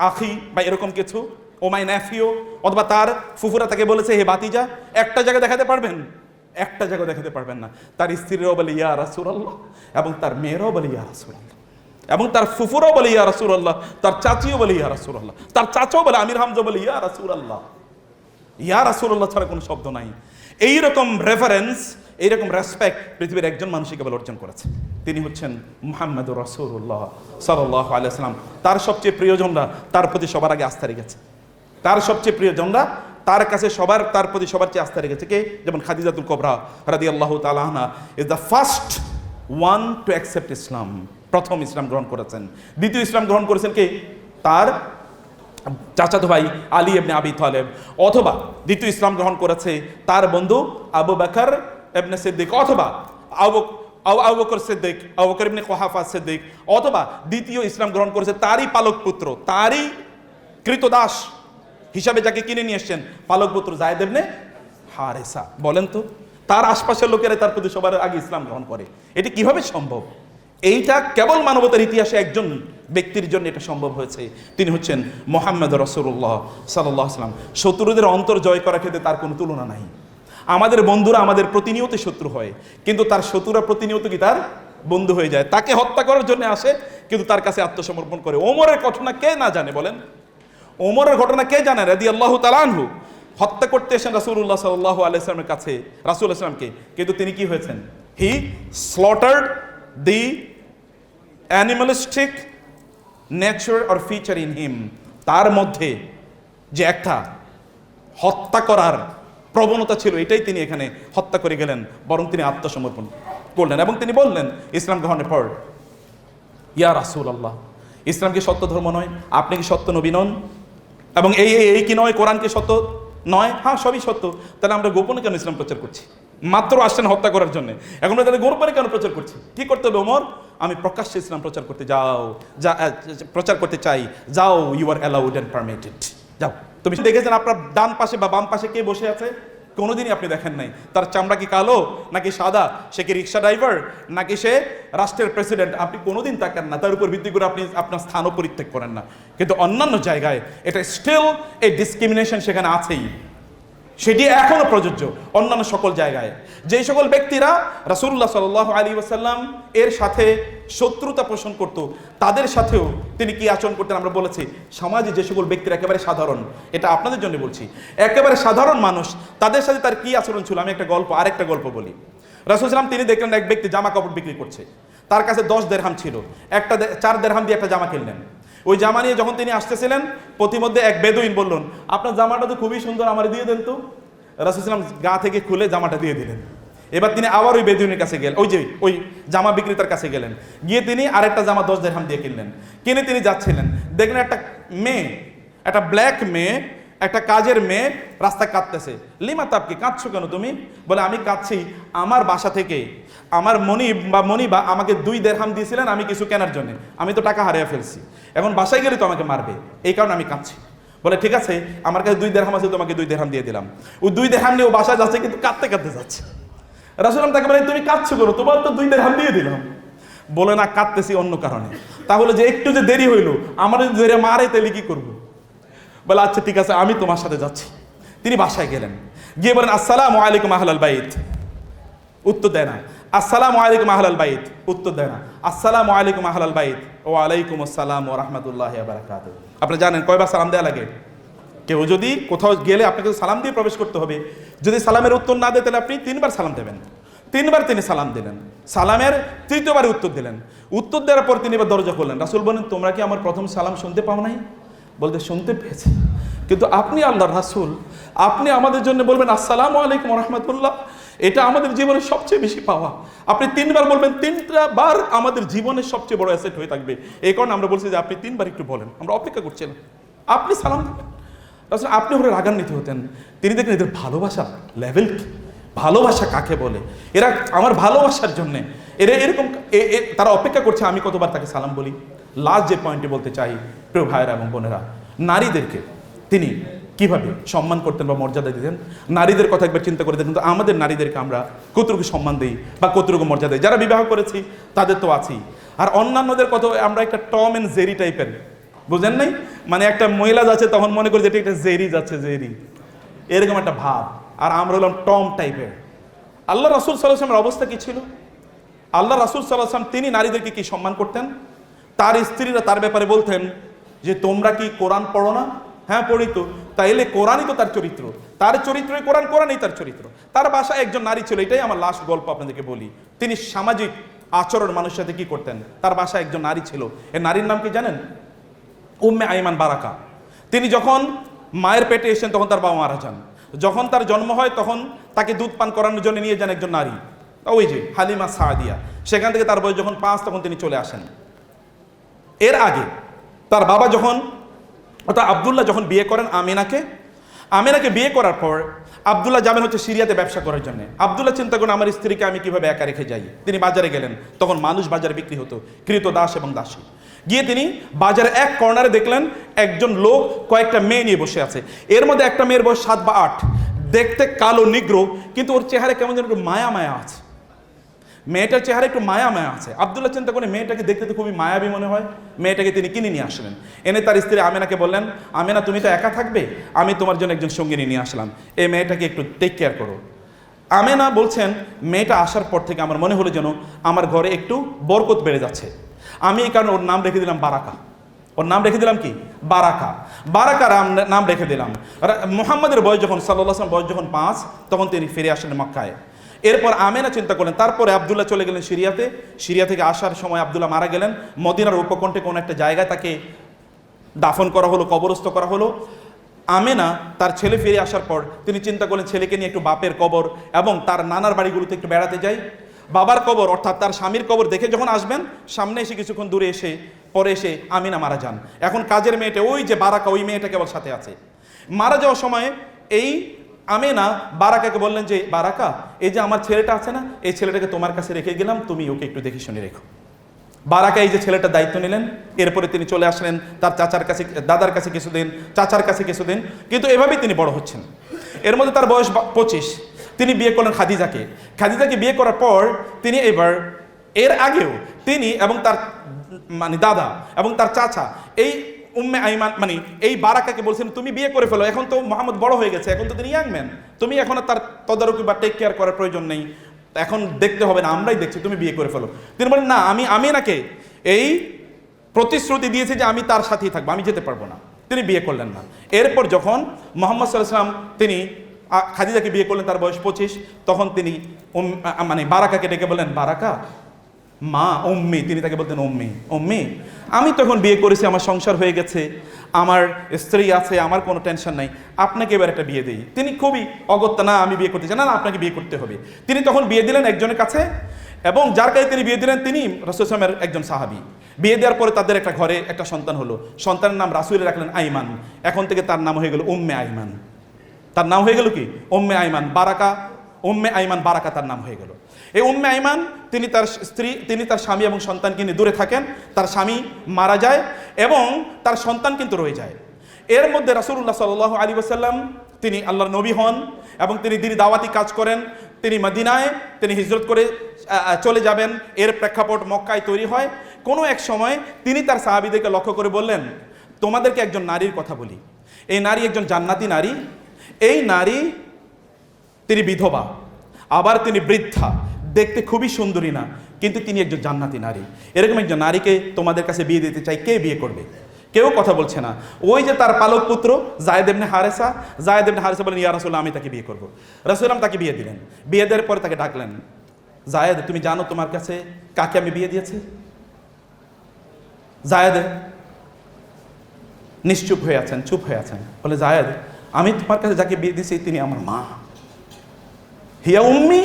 আখি, বা এরকম কিছু, ও মাই নেফিও, অথবা তার ফুফুরা তাকে বলেছে হে ভাতিজা? একটা জায়গায় দেখাতে পারবেন? একটা জায়গায় দেখাতে পারবেন না। তার স্ত্রীরাও বলে ইয়া রাসূলুল্লাহ, এবং তার মেয়েরাও বলে ইয়া রাসূলুল্লাহ, এবং তার ফুফুরাও বলে ইয়া রাসূলুল্লাহ, তার চাচিও বলে ইয়া রাসূলুল্লাহ, তার চাচাও বলে আমির হামজা বলে ইয়া রাসূলুল্লাহ। ইয়া রাসূলুল্লাহ ছাড়া কোনো শব্দ নাই। এইরকম রেফারেন্স, এইরকম রেসপেক্ট পৃথিবীর একজন মানুষই কেবল অর্জন করেছে, তিনি হচ্ছেন মুহাম্মদুর রাসূলুল্লাহ সাল্লাল্লাহু আলাইহি ওয়াসাল্লাম। তার সবচেয়ে প্রিয়জনরা তার প্রতি সবার আগে আস্থা রেখেছে। তার সবচেয়ে প্রিয়জনরা তার কাছে তার প্রতি সবার চেয়ে আস্থা রেখেছে। কে? যেমন খাদিজাতুল কুবরা রাদিয়াল্লাহু তাআলা আনহা is the first one to accept Islam. প্রথম ইসলাম গ্রহণ করেছেন। দ্বিতীয় ইসলাম গ্রহণ করেছেন কে? তার চাচাতো ভাই আলী ইবনে আবি তালেব। অথবা দ্বিতীয় ইসলাম গ্রহণ করেছে তার বন্ধু আবু বকর ইবনে সিদ্দিক, অথবা আবু বকর সিদ্দিক, আবু বকর ইবনে কুহাফা সিদ্দিক। অথবা দ্বিতীয় ইসলাম গ্রহণ করেছে তারই পালক পুত্র, তারই কৃতদাস হিসাবে যাকে কিনে নিয়ে এসছেন, পালক পুত্র যায়েদ ইবনে হারেসা। বলেন তো, তার আশপাশের লোকেরা তার প্রতি সবার আগে ইসলাম গ্রহণ করে। এটি কিভাবে সম্ভব? এইটা কেবল মানবতার ইতিহাসে একজন ব্যক্তির জন্য এটা সম্ভব হয়েছে, তিনি হচ্ছেন মুহাম্মদ রাসূলুল্লাহ সাল্লাল্লাহু আলাইহি ওয়াসাল্লাম। শত্রুদের অন্তর জয় করার ক্ষেত্রে তার কোনো তুলনা নাই। আমাদের বন্ধুরা আমাদের প্রতিনিয়ত শত্রু হয়, কিন্তু তার শত্রুরা প্রতিনিয়ত কি তার বন্ধু হয়ে যায়। তাকে হত্যা করার জন্য আসে, কিন্তু তার কাছে আত্মসমর্পণ করে। ওমরের ঘটনা কে না জানে বলেন? ওমরের ঘটনা কে জানে? রাদিয়াল্লাহু তাআলা আনহু হত্যা করতে এসেছেন রাসূলুল্লাহ সাল্লাল্লাহু আলাইহি ওয়াসাল্লামের কাছে, রাসূল ইসলামকে, কিন্তু তিনি কি হয়েছেন? He slaughtered the animalistic nature or feature in him. তার মধ্যে যে একটা হত্যা করার প্রবণতা ছিল, এটাই তিনি এখানে হত্যা করে গেলেন, বরং তিনি আত্মসমর্পণ করলেন। এবং তিনি বললেন ইসলাম গ্রহণের পর, ইয়া রাসূলুল্লাহ, ইসলাম কি সত্য ধর্ম নয়? আপনি কি সত্য নবী নন? এবং এই কি নয় কোরআন কি সত্য নয়? হ্যাঁ, সবই সত্য। তাহলে আমরা গোপনে কেন ইসলাম প্রচার করছি? মাত্র আসছেন হত্যা করার জন্য, এখন তাহলে গোপনে কেন প্রচার করছি? কি করতে হবে ওমর? আমি প্রকাশ্যে ইসলাম প্রচার করতে প্রচার করতে চাই। যাও, you are allowed and permitted, যাও। তুমি দেখেছেন আপনার ডান পাশে বা বাম পাশে কে বসে আছে? কোনোদিনই আপনি দেখেন নাই। তার চামড়া কি কালো নাকি সাদা? সে কি রিক্সা ড্রাইভার নাকি সে রাষ্ট্রের প্রেসিডেন্ট? আপনি কোনোদিন তাকান না, তার উপর ভিত্তি করে আপনি আপনার স্থানও পরিত্যাগ করেন না। কিন্তু অন্যান্য জায়গায় এটা স্টিল এই ডিসক্রিমিনেশন সেখানে আছেই, সেটি এখনো প্রযোজ্য অন্যান্য সকল জায়গায়। যেই সকল ব্যক্তিরা রাসূলুল্লাহ সাল্লাল্লাহু আলাইহি ওয়াসাল্লাম এর সাথে শত্রুতা পোষণ করত, তাদের সাথেও তিনি কি আচরণ করতেন আমরা বলেছি। সমাজে যে সকল ব্যক্তিরা একেবারে সাধারণ, এটা আপনাদের জন্য বলছি, একেবারে সাধারণ মানুষ, তাদের সাথে তার কি আচরণ ছিল। আমি আরেকটা গল্প বলি। রাসূল সাল্লাম তিনি দেখলেন এক ব্যক্তি জামা কাপড় বিক্রি করছে, তার কাছে 10 দিরহাম ছিল, 4 দিরহাম দিয়ে একটা জামা কিনলেন। ওই জামা নিয়ে যখন তিনি আসতেছিলেন, প্রতিমধ্যে এক বেদুইন বললেন, আপনার জামাটা তো খুবই সুন্দর, আমার দিয়ে দেন তো। রাসূল সাল্লাম গা থেকে খুলে জামাটা দিয়ে দিলেন। এবার তিনি আবার ওই বেদুইনের কাছে গেলেন, ওই জামা বিক্রেতার কাছে গেলেন, গিয়ে তিনি আরেকটা জামা 10 দিরহাম দিয়ে কিনলেন। কিনে তিনি যাচ্ছিলেন, দেখলেন একটা মেয়ে, একটা ব্ল্যাক মেয়ে, একটা কাজের মেয়ে রাস্তায় কাঁদতেছে। লিমা তাবকি, কাঁদছো কেন তুমি? বলে আমি কাঁদছি, আমার বাসা থেকে আমার মনিবা আমাকে 2 দিরহাম দিয়েছিলেন আমি কিছু কেনার জন্য, আমি তো টাকা হারিয়ে ফেলছি, এখন বাসায় গেলে তো আমাকে মারবে, এই কারণে আমি কাঁদছি। বলে ঠিক আছে, আমার কাছে 2 দিরহাম আছে, তোমাকে 2 দিরহাম দিয়ে দিলাম। ওই 2 দিরহাম নিয়ে ও বাসায় যাচ্ছে, কিন্তু কাঁদতে কাঁদতে যাচ্ছে। রাসূল তাকে বলে তুমি কাঁদছো কেন? তোমার তো 2 দিরহাম দিয়ে দিলাম। বলে না, কাঁদতেছি অন্য কারণে। তাহলে যে একটু যে দেরি হইলো, আমার যদি ধরে মারে তাহলে কি করবো? বলে আচ্ছা ঠিক আছে, আমি তোমার সাথে যাচ্ছি। তিনি বাসায় গেলেন, গিয়ে বলেন আসসালামু আলাইকুম আহলাল বাইত। উত্তর দেয় না। আসসালামু আলাইকুম আহলাল বাইত, উত্তর দেয় না। আসসালামু আলাইকুম আহলাল বাইত, ওয়া আলাইকুম আসসালাম ওয়া রাহমাতুল্লাহি ওয়া বারাকাতুহু। আপনি জানেন কয়বার সালাম দেয়া লাগে? কেউ যদি কোথাও গেলে আপনাকে সালাম দিয়ে প্রবেশ করতে হবে, যদি সালামের উত্তর না দেয় তাহলে আপনি 3 বার সালাম দেবেন। 3 বার তিনি সালাম দিলেন, সালামের 3য় বারে উত্তর দিলেন। উত্তর দেওয়ার পর তিনি এবার দরজা খুললেন। রাসূল বলেন তোমরা কি আমার প্রথম সালাম শুনতে পাও নাই? বলতে শুনতে পেয়েছে, কিন্তু আপনি আল্লাহর রাসূল, আপনি আমাদের জন্য বলবেন আসসালামু আলাইকুম ওয়া রাহমাতুল্লাহ, এটা আমাদের জীবনের সবচেয়ে বেশি পাওয়া। আপনি 3 বার বলবেন, 3টা বার আমাদের জীবনের সবচেয়ে বড় অ্যাসেট হয়ে থাকবে। এই কারণে আমরা বলছি যে আপনি 3 বার একটু বলেন, আমরা অপেক্ষা করছিলাম। আপনি সালাম দেবেন, আপনি ওরা রাগান্বিত হতেন। তিনি দেখেন এদের ভালোবাসা লেভেল কি, ভালোবাসা কাকে বলে, এরা আমার ভালোবাসার জন্যে এরা এরকম তারা অপেক্ষা করছে আমি কতবার তাকে সালাম বলি। লাস্ট যে পয়েন্টে বলতে চাই প্রিয় ভাইয়েরা এবং বোনেরা, নারীদেরকে তিনি কিভাবে সম্মান করতেন বা মর্যাদা দিতেন, নারীদের কথা একবার চিন্তা করে দেখুন তো আমাদের নারীদেরকে আমরা কতটুকু সম্মান দিই বা কতটুকু মর্যাদা দিই। যারা বিবাহ করেছি তাদের তো আছেই, আর অন্যান্যদের কত আমরা একটা টম অ্যান্ড জেরি টাইপের, বুঝেন নাই, মানে একটা মহিলা যাচ্ছে তখন মনে করি যেটা একটা জেরি যাচ্ছে, জেরি এরকম একটা ভাব, আর আমরা হলাম টম টাইপের। আল্লাহ রাসূল সাল্লাল্লাহু আলাইহি ওয়াসাল্লামের অবস্থা কি ছিল? আল্লাহ রাসূল সাল্লাল্লাহু আলাইহি ওয়াসাল্লাম তিনি নারীদেরকে কি সম্মান করতেন? তার স্ত্রীরা তার ব্যাপারে বলতেন যে তোমরা কি কোরআন পড়ো না? হ্যাঁ পড়ি তো। তাইলে কোরআনই তো তার চরিত্র, তার চরিত্রই কোরআন, কোরআনই তার চরিত্র। তার বাসায় একজন নারী ছিল, এটাই আমার লাস্ট গল্প আপনাদেরকে বলি। তিনি সামাজিক আচরণ মানুষের সাথে কি করতেন, তার বাসায় একজন নারী ছিল। এর নারীর নাম কি জানেন? উম্মে আইমান বারাকা। তিনি যখন মায়ের পেটে এসেছেন তখন তার বাবা মারা যান। যখন তার জন্ম হয় তখন তাকে দুধ পান করানোর জন্য নিয়ে যান একজন নারী, ওই যে হালিমা সাদিয়া। সেখান থেকে তার বয়স যখন 5 তখন তিনি চলে আসেন। এর আগে তার বাবা যখন অর্থাৎ আব্দুল্লাহ যখন বিয়ে করেন আমিনাকে বিয়ে করার পর আব্দুল্লাহ যাবেন হচ্ছে সিরিয়াতে ব্যবসা করার জন্য। আব্দুল্লাহ চিন্তা করেন আমার স্ত্রীকে আমি কিভাবে একা রেখে যাই। তিনি বাজারে গেলেন, তখন মানুষ বাজারে বিক্রি হতো, কৃত দাস এবং দাসী। গিয়ে তিনি বাজারে এক কর্নারে দেখলেন একজন লোক কয়েকটা মেয়ে নিয়ে বসে আছে। এর মধ্যে একটা মেয়ের বয়স 7 বা 8, দেখতে কালো নিগ্রো, কিন্তু ওর চেহারা কেমন যেন একটু মায়া মায়া আছে, মেয়েটার চেহারা একটু মায়া মায়া আছে। আব্দুল্লাহ চিন্তা করে মেয়েটাকে দেখতে তো খুবই মায়াবী মনে হয়, মেয়েটাকে তিনি কিনে নিয়ে আসলেন। এনে তার স্ত্রী আমেনাকে বললেন, আমেনা তুমি তো একা থাকবে, আমি তোমার জন্য একজন সঙ্গিনী নিয়ে আসলাম, এই মেয়েটাকে একটু টেক কেয়ার করো। আমেনা বলছেন মেয়েটা আসার পর থেকে আমার মনে হলো যেন আমার ঘরে একটু বরকত বেড়ে যাচ্ছে। আমি এই কারণে ওর নাম রেখে দিলাম বারাকা। ওর নাম রেখে দিলাম কি? বারাকা। বারাকা নাম রেখে দিলাম। মুহাম্মাদের বয়স যখন সাল্লাল্লাহু আলাইহি ওয়াসাল্লাম বয়স যখন 5 তখন তিনি ফিরে আসলেন মক্কায়। এরপর আমেনা চিন্তা করলেন, তারপরে আব্দুল্লাহ চলে গেলেন সিরিয়াতে। সিরিয়া থেকে আসার সময় আব্দুল্লাহ মারা গেলেন। মদিনার উপকণ্ঠে কোনো একটা জায়গায় তাকে দাফন করা হলো, কবরস্থ করা হলো। আমেনা তার ছেলে ফিরে আসার পর তিনি চিন্তা করলেন ছেলেকে নিয়ে একটু বাপের কবর এবং তার নানার বাড়িগুলোতে একটু বেড়াতে যাই। বাবার কবর অর্থাৎ তার স্বামীর কবর দেখে যখন আসবেন, সামনে এসে কিছুক্ষণ দূরে এসে পরে এসে আমিনা মারা যান। এখন কাজের মেয়েটা ওই যে বারাকা, ওই মেয়েটা কেবল সাথে আছে। মারা যাওয়ার সময় এই আমিনা বারাকাকে বললেন যে বারাকা, এই যে আমার ছেলেটা আছে না, এই ছেলেটাকে তোমার কাছে রেখে গেলাম, তুমি ওকে একটু দেখে শুনে রেখো। বারাকা এই যে ছেলেটার দায়িত্ব নিলেন। এরপরে তিনি চলে আসলেন তার চাচার কাছে, দাদার কাছে কিছুদিন, চাচার কাছে কিছুদিন, কিন্তু এভাবেই তিনি বড় হচ্ছেন। এর মধ্যে তার বয়স 25। তিনি বিয়ে করলেন খাদিজাকে। খাদিজাকে বিয়ে করার পর তিনি এবার, এর আগেও তিনি এবং তার মানে দাদা এবং তার চাচা এই উম্মে আইমান মানে এই বারাকাকে বলছেন তুমি বিয়ে করে ফেলো, এখন তো মোহাম্মদ বড় হয়ে গেছে, এখন তো তিনি ইয়াং ম্যান, তুমি এখন তার তদারকি বা টেক কেয়ার করার প্রয়োজন নেই, এখন দেখতে হবে না, আমরাই দেখছি, তুমি বিয়ে করে ফেলো। তিনি বলেন না, আমি আমিনাকে এই প্রতিশ্রুতি দিয়েছি যে আমি তার সাথেই থাকবো, আমি যেতে পারবো না। তিনি বিয়ে করলেন না। এরপর যখন মুহাম্মদ সাল্লাল্লাহু আলাইহি ওয়াসাল্লাম তিনি খাদিজাকে বিয়ে করলেন, তার বয়স 25, তখন তিনি মানে বারাকাকে ডেকে বললেন, বারাকা মা উম্মি, তিনি তাকে বলতেন উম্মি, উম্মি আমি তখন বিয়ে করেছি, আমার সংসার হয়ে গেছে, আমার স্ত্রী আছে, আমার কোনো টেনশন নাই, আপনাকে এবার একটা বিয়ে দিই। তিনি খুবই অগত্যা, না আমি বিয়ে করতে চাই, না না আপনাকে বিয়ে করতে হবে। তিনি তখন বিয়ে দিলেন একজনের কাছে, এবং যার কাছে তিনি বিয়ে দিলেন তিনি রাসূল সাল্লাল্লাহু আলাইহি ওয়াসাল্লামের একজন সাহাবী। বিয়ে দেওয়ার পরে তাদের একটা ঘরে একটা সন্তান হলো, সন্তানের নাম রাসূল রাখলেন আইমান। এখন থেকে তার নাম হয়ে গেল উম্মে আইমান। তার নাম হয়ে গেল কি? উম্মে আইমান। বারাকা, উম্মে আইমান বারাকা তার নাম হয়ে গেল। এই উম্মে আইমান তিনি তার স্ত্রী, তিনি তার স্বামী এবং সন্তানকে নিয়ে দূরে থাকেন। তার স্বামী মারা যায় এবং তার সন্তান কিন্তু রয়ে যায়। এর মধ্যে রাসূলুল্লাহ সাল্লাল্লাহু আলাইহি ওয়াসাল্লাম তিনি আল্লাহর নবী হন এবং তিনি দিনী দাওয়াতি কাজ করেন। তিনি মদিনায় তিনি হিজরত করে চলে যাবেন। এর প্রেক্ষাপট মক্কায় তৈরি হয়। কোনো এক সময় তিনি তার সাহাবীদেরকে লক্ষ্য করে বললেন, তোমাদেরকে একজন নারীর কথা বলি। এই নারী একজন জান্নাতি নারী। এই নারী তিনি বিধবা, আবার তিনি বৃদ্ধা, দেখতে খুবই সুন্দরী না, কিন্তু তিনি একজন জান্নাতি নারী। এরকম একজন নারীকে তোমাদের কাছে বিয়ে দিতে চাই, কে বিয়ে করবে? কেউ কথা বলছে না। ওই যে তার পালক পুত্র যায়েদ ইবনে হারেসা, যায়েদ ইবনে হারেসা বলেন, ইয়া রাসূলুল্লাহ আমি তাকে বিয়ে করব। রাসূলুল্লাহ তাকে বিয়ে দিলেন। বিয়ে দেওয়ার পরে তাকে ডাকলেন, যায়েদ তুমি জানো তোমার কাছে কাকে আমি বিয়ে দিয়েছি? যায়েদ নিশ্চুপ হয়ে আছেন, চুপ হয়ে আছেন। বলে, যায়েদ আমি তোমার কাছে যাকে বিয়ে দিয়েছি তিনি আমার মা। হিয়া উম্মি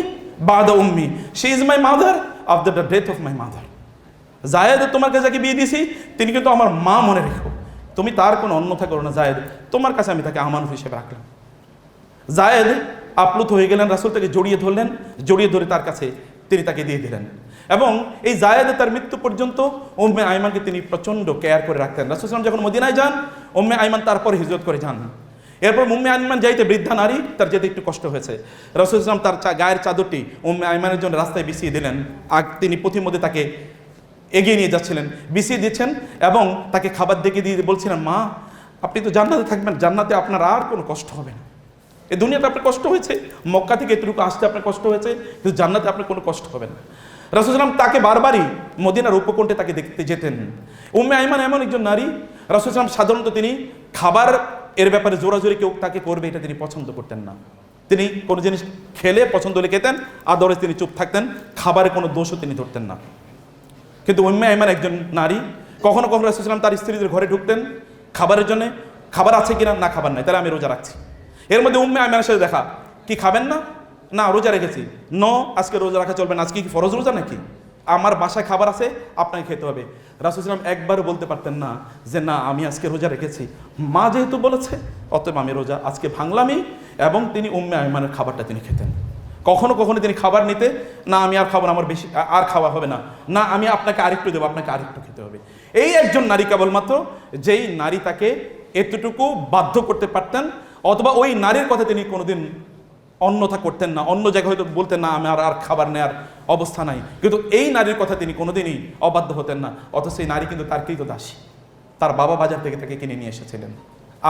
বাদা উম্মি, she is my mother after the death of my mother. Zaid তোমার কাছে যাকে বিয়ে দিয়েছি তিনি কিন্তু আমার মা, মনে রেখো। তুমি তার কোনো অন্যথা করো না জায়েদ, তোমার কাছে আমি তাকে আমানত হিসেবে রাখলাম। জায়েদ আপ্লুত হয়ে গেলেন, রাসূল তাকে জড়িয়ে ধরলেন, জড়িয়ে ধরে তার কাছে তিনি তাকে দিয়ে দিলেন। এবং এই জায়েদ তার মৃত্যু পর্যন্ত উম্মে আইমানকে তিনি প্রচণ্ড কেয়ার করে রাখতেন। রাসূল সাল্লাল্লাহু আলাইহি ওয়াসাল্লাম যখন মদিনায় যান, উম্মে আইমান তারপর হিজরত করে যান। এরপর উম্মে আইমান যাইতে, বৃদ্ধা নারী, তার যেতে একটু কষ্ট হয়েছে। রাসূল সাল্লাল্লাহু আলাইহি ওয়াসাল্লাম তার গায়ের চাদরটি উম্মে আইমানের জন্য রাস্তায় বিছিয়ে দিলেন। আর তিনি পথিমধ্যে তাকে এগিয়ে নিয়ে যাচ্ছিলেন, বিছিয়ে দিচ্ছেন এবং তাকে খাবার দেখে দিয়ে বলছিলেন, মা আপনি তো জান্নাতে থাকবেন, জান্নাতে আপনার আর কোনো কষ্ট হবে না। এই দুনিয়াতে আপনার কষ্ট হয়েছে, মক্কা থেকে এতটুকু আসতে আপনার কষ্ট হয়েছে, কিন্তু জান্নাতে আপনার কোনো কষ্ট হবে না। রাসূল সাল্লাল্লাহু আলাইহি ওয়াসাল্লাম তাকে বারবারই মদিনার উপকণ্ঠে তাকে দেখতে যেতেন। উম্মে আইমান এমন একজন নারী, রাসূল সাল্লাল্লাহু আলাইহি ওয়াসাল্লাম সাধারণত তিনি খাবার এর ব্যাপারে জোরাজোরি কেউ তাকে করবে এটা তিনি পছন্দ করতেন না। তিনি কোনো জিনিস খেলে পছন্দ হলে খেতেন, আদরে তিনি চুপ থাকতেন, খাবারে কোনো দোষও তিনি ধরতেন না। কিন্তু উম্মে আইমান একজন নারী, কখনো কখনো রাসূল সাল্লাল্লাহু আলাইহি ওয়াসাল্লাম তার স্ত্রীদের ঘরে ঢুকতেন খাবারের জন্য, খাবার আছে কিনা, না খাবার নাই, তাহলে আমি রোজা রাখছি। এর মধ্যে উম্মে আইমানের সাথে দেখা, কি খাবেন না, না রোজা রেখেছি, আজকে রোজা রাখা চলবে না, আজকে কি ফরজ রোজা নাকি, আমার বাসায় খাবার আছে আপনাকে খেতে হবে। রাসূল সাল্লাল্লাহু আলাইহি ওয়াসাল্লাম একবারও বলতে পারতেন না যে না আমি আজকে রোজা রেখেছি, মা যেহেতু বলেছে অতএব আমি রোজা আজকে ভাঙলামই। এবং তিনি উম্মে আইমানের খাবারটা তিনি খেতেন। কখনো কখনো তিনি খাবার নিতে, না আমি আর খাবো না, আমার বেশি আর খাওয়া হবে না, না আমি আপনাকে আরেকটু দেবো, আপনাকে আরেকটু খেতে হবে। এই একজন নারী কেবলমাত্র, যেই নারী তাকে এতটুকু বাধ্য করতে পারতেন, অথবা ওই নারীর কথা তিনি কোনোদিন অন্যথা করতেন না। অন্য জায়গায় হয়তো বলতেন না আমার আর খাবার নেওয়ার অবস্থা নাই, কিন্তু এই নারীর কথা তিনি কোনোদিনই অবাধ্য হতেন না। অথচ সেই নারী কিন্তু তার কৃতদাসী, তার বাবা বাজার থেকে তাকে কিনে নিয়ে এসেছিলেন।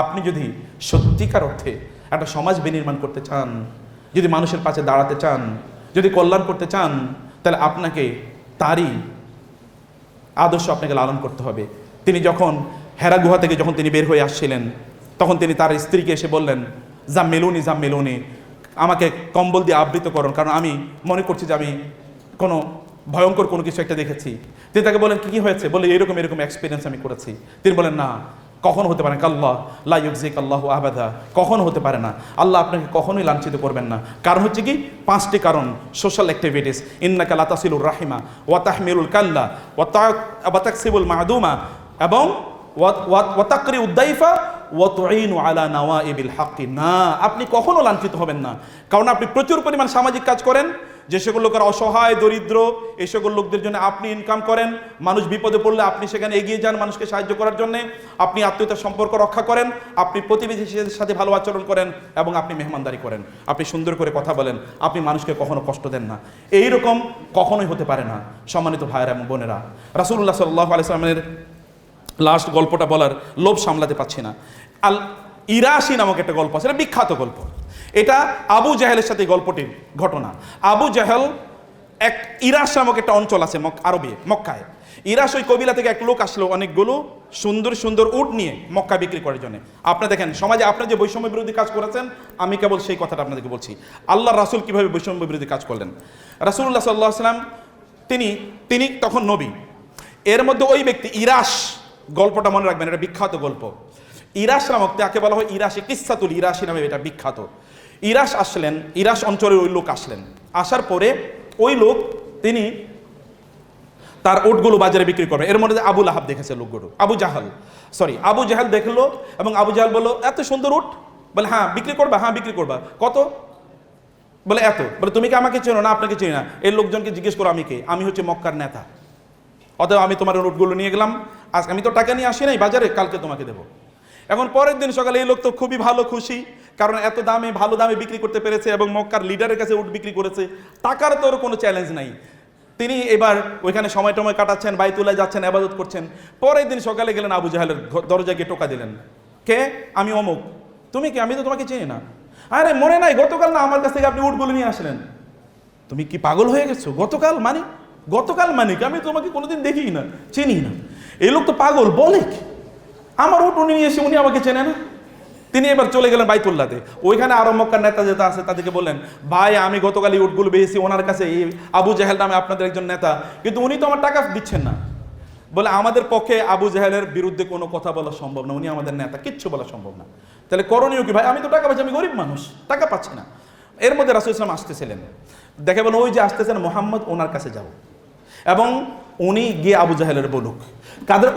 আপনি যদি সত্যিকার অর্থে একটা সমাজ বিনির্মাণ করতে চান, যদি মানুষের পাশে দাঁড়াতে চান, যদি কল্যাণ করতে চান, তাহলে আপনাকে তারই আদর্শ আপনাকে লালন করতে হবে। তিনি যখন হেরা গুহা থেকে যখন তিনি বের হয়ে আসছিলেন, তখন তিনি তার স্ত্রীকে এসে বললেন, জাম্মিলুনি জাম্মিলুনি, আমাকে কম্বল দিয়ে আবৃত করুন, কারণ আমি মনে করছি যে আমি কোনো ভয়ঙ্কর কোনো কিছু একটা দেখেছি। তিনি তাকে বলেন কি হয়েছে, বলে এরকম এরকম এক্সপিরিয়েন্স আমি করেছি। তিনি বলেন না, কখনো হতে পারে না, কাল্লাহ লা ইউযিক আল্লাহু আবাদা, কখনো হতে পারে না, আল্লাহ আপনাকে কখনোই লাঞ্ছিত করবেন না। কারণ হচ্ছে কি, 5টি কারণ, সোশ্যাল অ্যাক্টিভিটিস, ইন্নাকা লা তাসিলুর রাহিমা ওয়া তাহমিলুল কাল্লা ওয়া তাকসিবুল মাদুমা, এবং ওয়া তাকরি উদ্দাইফা ওয়া তুঈনু আলা নাওয়াইবিল হাক্কি। না, আপনি কখনো লাঞ্ছিত হবেন না, কারণ আপনি প্রচুর পরিমাণ সামাজিক কাজ করেন। যে সকল লোকেরা অসহায় দরিদ্র, এই সকল লোকদের জন্য আপনি ইনকাম করেন। মানুষ বিপদে পড়লে আপনি সেখানে এগিয়ে যান মানুষকে সাহায্য করার জন্য। আপনি আত্মীয়তার সম্পর্ক রক্ষা করেন, আপনি প্রতিবেশীদের সাথে ভালো আচরণ করেন, এবং আপনি মেহমানদারি করেন, আপনি সুন্দর করে কথা বলেন, আপনি মানুষকে কখনো কষ্ট দেন না। এইরকম কখনোই হতে পারে না। সম্মানিত ভাইয়েরা এবং বোনেরা, রাসূলুল্লাহ সাল্লাল্লাহু আলাইহি ওয়াসাল্লামের লাস্ট গল্পটা বলার লোভ সামলাতে পারছি না। আল ইরাশি নামক একটা গল্প আছে, এটা বিখ্যাত গল্প। এটা আবু জাহেলের সাথে গল্পটির ঘটনা। আবু জাহেল, এক ইরাশ নামক একটা অঞ্চল আছে আরবে, মক্কায়। ইরাশ ওই কবিলা থেকে এক লোক আসলো অনেকগুলো সুন্দর সুন্দর উট নিয়ে মক্কা বিক্রি করার জন্য। আপনারা দেখেন সমাজে আপনারা যে বৈষম্য বিরোধী কাজ করেছেন, আমি কেবল সেই কথাটা আপনাদেরকে বলছি। আল্লাহ রাসূল কিভাবে বৈষম্য বিরোধী কাজ করলেন। রাসূলুল্লাহ সাল্লাল্লাহু আলাইহি ওয়াসাল্লাম তিনি তখন নবী। এর মধ্যে ওই ব্যক্তি ইরাশ, গল্পটা মনে রাখবেন, এটা বিখ্যাত গল্প। ইরাশ নামক, তাকে বলা হয় ইরাশি, কিসসাতুল ইরাশি নামে এটা বিখ্যাত। ইরাশ আসলেন, ইরাশ অঞ্চলের ওই লোক আসলেন। আসার পরে ওই লোক তিনি তার উটগুলো বাজারে বিক্রি করবে। এর মধ্যে আবু লাহাব দেখেছে লোকগুলো, আবু জাহেল দেখলো, এবং আবু জাহেল বললো এত সুন্দর উট, বলে হ্যাঁ বিক্রি করবা, হ্যাঁ বিক্রি করবা, কত, বলে এত, বলে তুমি কি আমাকে চেনো, না আপনাকে চিনি না। এই লোকজনকে জিজ্ঞেস করো আমি কে, আমি হচ্ছে মক্কার নেতা, অতএব আমি তোমার উটগুলো নিয়ে গেলাম, আজ আমি তো টাকা নিয়ে আসি নাই বাজারে, কালকে তোমাকে দেবো। এখন পরের দিন সকালে এই লোক তো খুবই ভালো খুশি, কারণ এত দামে ভালো দামে বিক্রি করতে পেরেছে এবং মক্কার লিডারের কাছে উট বিক্রি করেছে, টাকার তো ওর কোনো চ্যালেঞ্জ নাই। তিনি এবার ওইখানে সময় টময় কাটাচ্ছেন, বাইতুল্লাহ যাচ্ছেন, ইবাদত করছেন। পরের দিন সকালে গেলেন, আবু জাহেলের দরজায় গিয়ে টোকা দিলেন, কে, আমি অমুক, তুমি কি, আমি তো তোমাকে চিনি না। আরে মনে নাই, গতকাল না আমার কাছ থেকে আপনি উটগুলো নিয়ে আসলেন, তুমি কি পাগল হয়ে গেছো, গতকাল মানে কি, আমি তোমাকে কোনোদিন দেখি না, চিনি না। এই লোক তো পাগল, বলে কি, আমার উট উনি নিয়ে এসে উনি আমাকে চেনে না। তিনি এবার চলে গেলেন বাইতুল্লাহতে। ওইখানে আরো মক্কার নেতা যেটা আছে তাদেরকে বললেন, ভাই আমি গতকাল এই উটগুলো বেয়েছি ওনার কাছে, এই আবু জাহেল নামে আপনাদের একজন নেতা, কিন্তু উনি তো আমার টাকা দিচ্ছেন না। বলে আমাদের পক্ষে আবু জাহেলের বিরুদ্ধে কোনো কথা বলা সম্ভব না, উনি আমাদের নেতা, কিচ্ছু বলা সম্ভব না। তাহলে করণীয় কি ভাই, আমি তো টাকা পাচ্ছি, আমি গরিব মানুষ, টাকা পাচ্ছি না। এর মধ্যে রাসূল ইসলাম আসতেছিলেন, দেখে বলেন ওই যে আসতেছেন মোহাম্মদ, ওনার কাছে যাও এবং উনি গিয়ে আবু জাহেলের বলুক।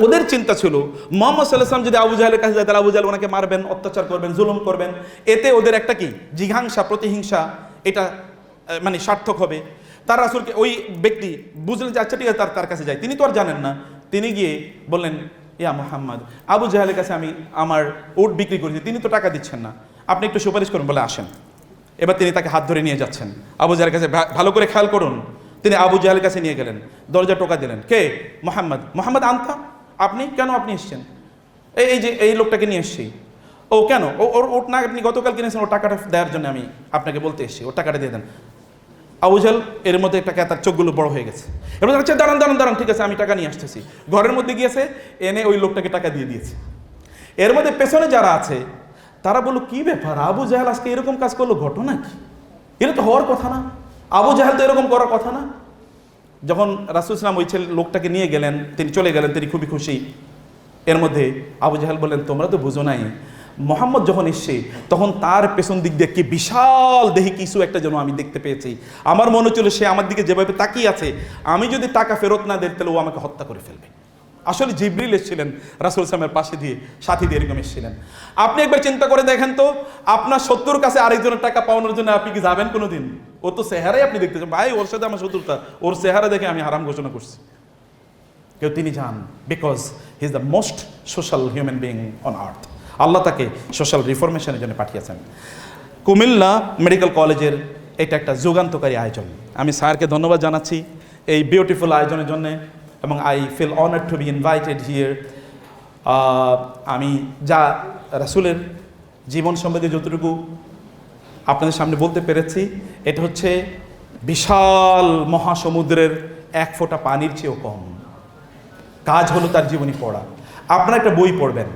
ওদের চিন্তা ছিল মুহাম্মদ সাল্লাল্লাহু আলাইহি ওয়াসাল্লাম যদি আবু জাহেলের কাছে যায় তাহলে আবু জাহেল ওনাকে মারবেন, অত্যাচার করবেন, জুলুম করবেন, এতে ওদের একটা কি জিঘাংসা, প্রতিহিংসা, এটা মানে সার্থক হবে। তার রাসূলকে ওই ব্যক্তি বুঝলেন যে আচ্ছা ঠিক আছে তার কাছে যাই, তিনি তো আর জানেন না। তিনি গিয়ে বললেন, ইয়া মুহাম্মদ, আবু জাহেলের কাছে আমি আমার উট বিক্রি করেছি, তিনি তো টাকা দিচ্ছেন না, আপনি একটু সুপারিশ করুন। বলে আসেন। এবার তিনি তাকে হাত ধরে নিয়ে যাচ্ছেন আবু জাহেলের কাছে। ভালো করে খেয়াল করুন, তিনি আবু জাহেলের কাছে নিয়ে গেলেন, দরজা টোকা দিলেন, কে? মোহাম্মদ। মোহাম্মদ আনতা, আপনি কেন আপনি এসছেন? এই যে এই লোকটাকে নিয়ে এসছি। ও কেন? ওর ওট না আপনি গতকাল কিনেছেন, ওর টাকাটা দেওয়ার জন্য আমি আপনাকে বলতে এসেছি, ওর টাকাটা দিয়ে দেন। আবু জাহেল এর মধ্যে একটা তার চোখগুলো বড় হয়ে গেছে। এবার আচ্ছা দাঁড়ান দাঁড়ান দাঁড়ান, ঠিক আছে আমি টাকা নিয়ে আসতেছি। ঘরের মধ্যে গিয়েছে, এনে ওই লোকটাকে টাকা দিয়ে দিয়েছে। এর মধ্যে পেছনে যারা আছে তারা বলল, কি ব্যাপার, আবু জাহেল আজকে এরকম কাজ করলো, ঘটনা কি? এটা তো হওয়ার কথা না, আবু জাহেল তো এরকম করার কথা না। যখন রাসূল ইসলাম ওই লোকটাকে নিয়ে গেলেন, তিনি চলে গেলেন, তিনি খুবই খুশি। এর মধ্যে আবু জাহেল বললেন, তোমরা তো বুঝো নাই, মোহাম্মদ যখন এসছে তখন তার পেছন দিক দিয়ে কি বিশাল দেহি কিছু একটা যেন আমি দেখতে পেয়েছি। আমার মনে হচ্ছিল সে আমার দিকে যেভাবে তাকিয়ে আছে, আমি যদি টাকা ফেরত না দিই তাহলে ও আমাকে হত্যা করে ফেলবে। আসলে জিবরিল এসেছিলেন রাসূল ইসলামের পাশে দিয়ে, সাথী দিয়ে এরকম এসেছিলেন। আপনি একবার চিন্তা করে দেখেন তো, আপনার শত্রুর কাছে আরেকজনের টাকা পাওয়ানোর জন্য আপনি কি যাবেন কোনোদিন? ও তো চেহারাই আপনি দেখতে চান, ভাই ওর সাথে আমার শত্রুতা, ওর চেহারা দেখে আমি হারাম ঘোষণা করছি। কেউ তিনি যান, because he is the most social human being on earth. আল্লাহ তাকে সোশ্যাল রিফরমেশনের জন্য পাঠিয়েছেন। কুমিল্লা মেডিকেল কলেজের এটা একটা যুগান্তকারী আয়োজন। আমি স্যারকে ধন্যবাদ জানাচ্ছি এই বিউটিফুল আয়োজনের জন্য, এবং I feel honoured to be invited here. আমি যা রাসূলের জীবন সম্বন্ধে যতটুকু আপনাদের সামনে বলতে পেরেছি, এটা হচ্ছে বিশাল মহাসমুদ্রের এক ফোঁটা পানির চেয়েও কম। কাজ হলো তার জীবনী পড়া। আপনারা একটা বই পড়বেন,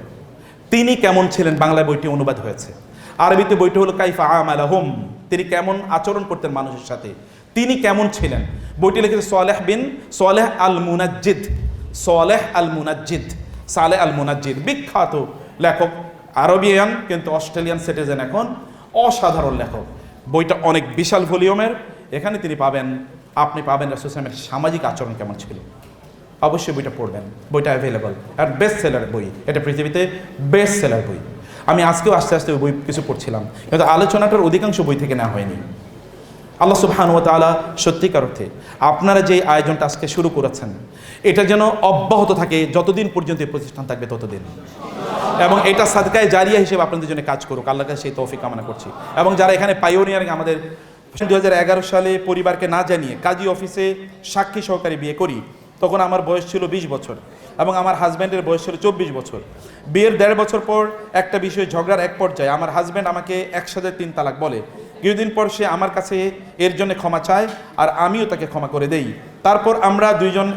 তিনি কেমন ছিলেন, বাংলায় বইটি অনুবাদ হয়েছে, আরবিতে বইটি হলো কাইফা আমালাহুম, তিনি কেমন আচরণ করতেন মানুষের সাথে, তিনি কেমন ছিলেন। বইটি লিখেছে সালেহ আল মুনাজ্জিদ, সালেহ আল মুনাজ্জিদ, সালেহ আল মুনাজ্জিদ, বিখ্যাত লেখক, আরবিয়ান কিন্তু অস্ট্রেলিয়ান সিটিজেন, এখন অসাধারণ লেখক। বইটা অনেক বিশাল ভলিউমের। এখানে তিনি পাবেন, আপনি পাবেন রাসূল সাল্লাল্লাহু আলাইহি ওয়াসাল্লামের সামাজিক আচরণ কেমন ছিল। অবশ্যই বইটা পড়বেন, বইটা অ্যাভেলেবল আর বেস্ট সেলার বই, এটা পৃথিবীতে বেস্ট সেলার বই। আমি আজকেও আস্তে আস্তে ওই বই কিছু পড়ছিলাম, কিন্তু আলোচনাটার অধিকাংশ বই থেকে নেওয়া হয়নি। আল্লাহ সুবহানাহু ওয়া তাআলা সত্যিকার অর্থে আপনারা যে আয়োজনটা আজকে শুরু করেছেন, এটা যেন অব্যাহত থাকে, যতদিন পর্যন্ত এই প্রতিষ্ঠান থাকবে ততদিন, এবং এটা সাদকায়ে জারিয়া হিসেবে আপনাদের জন্য কাজ করুক, আল্লাহর কাছে সেই তৌফিক কামনা করছি। এবং যারা এখানে পাইওনিয়ারিং, আমাদের 2011 সালে পরিবারকে না জানিয়ে কাজী অফিসে সাক্ষী সহকারে বিয়ে করি, তখন আমার বয়স ছিল 20 বছর এবং আমার হাজব্যান্ডের বয়স ছিল 24 বছর। বিয়ের 1.5 বছর পর একটা বিষয়ে ঝগড়ার এক পর্যায়ে আমার হাজব্যান্ড আমাকে একসাথে 3 তালাক বলে। কিছুদিন পর সে আমার কাছে এর জন্য ক্ষমা চায় আর আমিও তাকে ক্ষমা করে দেই। তারপর আমরা দুইজন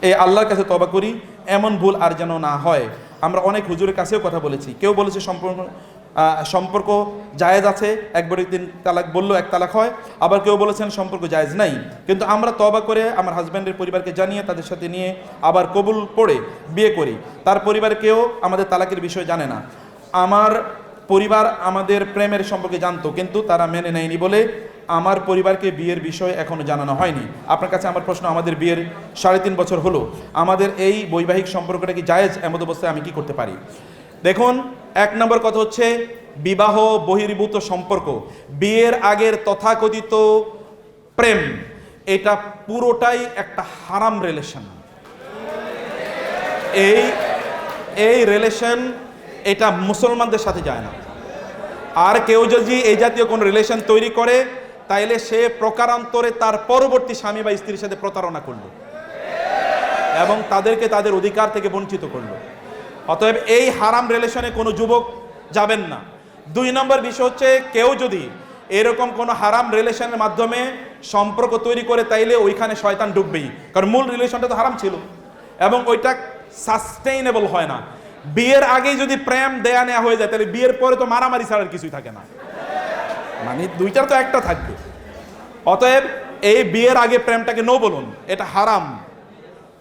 এই আল্লাহর কাছে তওবা করি এমন ভুল আর যেন না হয়। আমরা অনেক হুজুরের কাছেও কথা বলেছি, কেউ বলেছে সম্পর্ক জায়েজ আছে, একবারে 3 তালাক বললেও 1 তালাক হয়, আবার কেউ বলেছেন সম্পর্ক জায়েজ নাই। কিন্তু আমরা তওবা করে আমার হাজব্যান্ডের পরিবারকে জানিয়ে তাদের সাথে নিয়ে আবার কবুল পড়ে বিয়ে করি। তার পরিবারে কেউ আমাদের তালাকের বিষয় জানে না। আমার পরিবার আমাদের প্রেমের সম্পর্কে জানতো, কিন্তু তারা মেনে নেয়নি বলে আমার পরিবারকে বিয়ের বিষয় এখনো জানানো হয়নি। আপনার কাছে আমার প্রশ্ন, আমাদের বিয়ের 3.5 বছর হলো, আমাদের এই বৈবাহিক সম্পর্কটা কি জায়েজ? এমন অবস্থায় আমি কি করতে পারি? দেখুন, 1 নম্বর কথা হচ্ছে বিবাহ বহির্ভূত সম্পর্ক, বিয়ের আগের তথাকথিত প্রেম, এটা পুরোটাই একটা হারাম রিলেশন। এই রিলেশন এটা মুসলমানদের সাথে যায় না। আর কেউ যদি এই জাতীয় কোনো রিলেশন তৈরি করে তাইলে সে প্রকারান্তরে তার পরবর্তী স্বামী বা স্ত্রীর সাথে প্রতারণা করলো এবং তাদেরকে তাদের অধিকার থেকে বঞ্চিত করলো। অতএব এই হারাম রিলেশনে কোনো যুবক যাবেন না। 2 নম্বর বিষয় হচ্ছে, কেউ যদি এরকম কোনো হারাম রিলেশনের মাধ্যমে সম্পর্ক তৈরি করে তাইলে ওইখানে শয়তান ঢুকবেই, কারণ মূল রিলেশনটা তো হারাম ছিল এবং ওইটা সাস্টেইনেবল হয় না। বিয়ের আগেই যদি প্রেম দেয়া নেওয়া হয়ে যায় তাহলে বিয়ের পরে তো মারামারি ছাড়া কিছুই থাকে না, মানে দুইটার তো একটা থাকবে। অতএব এই বিয়ের আগে প্রেমটাকে নো বলুন, এটা হারাম,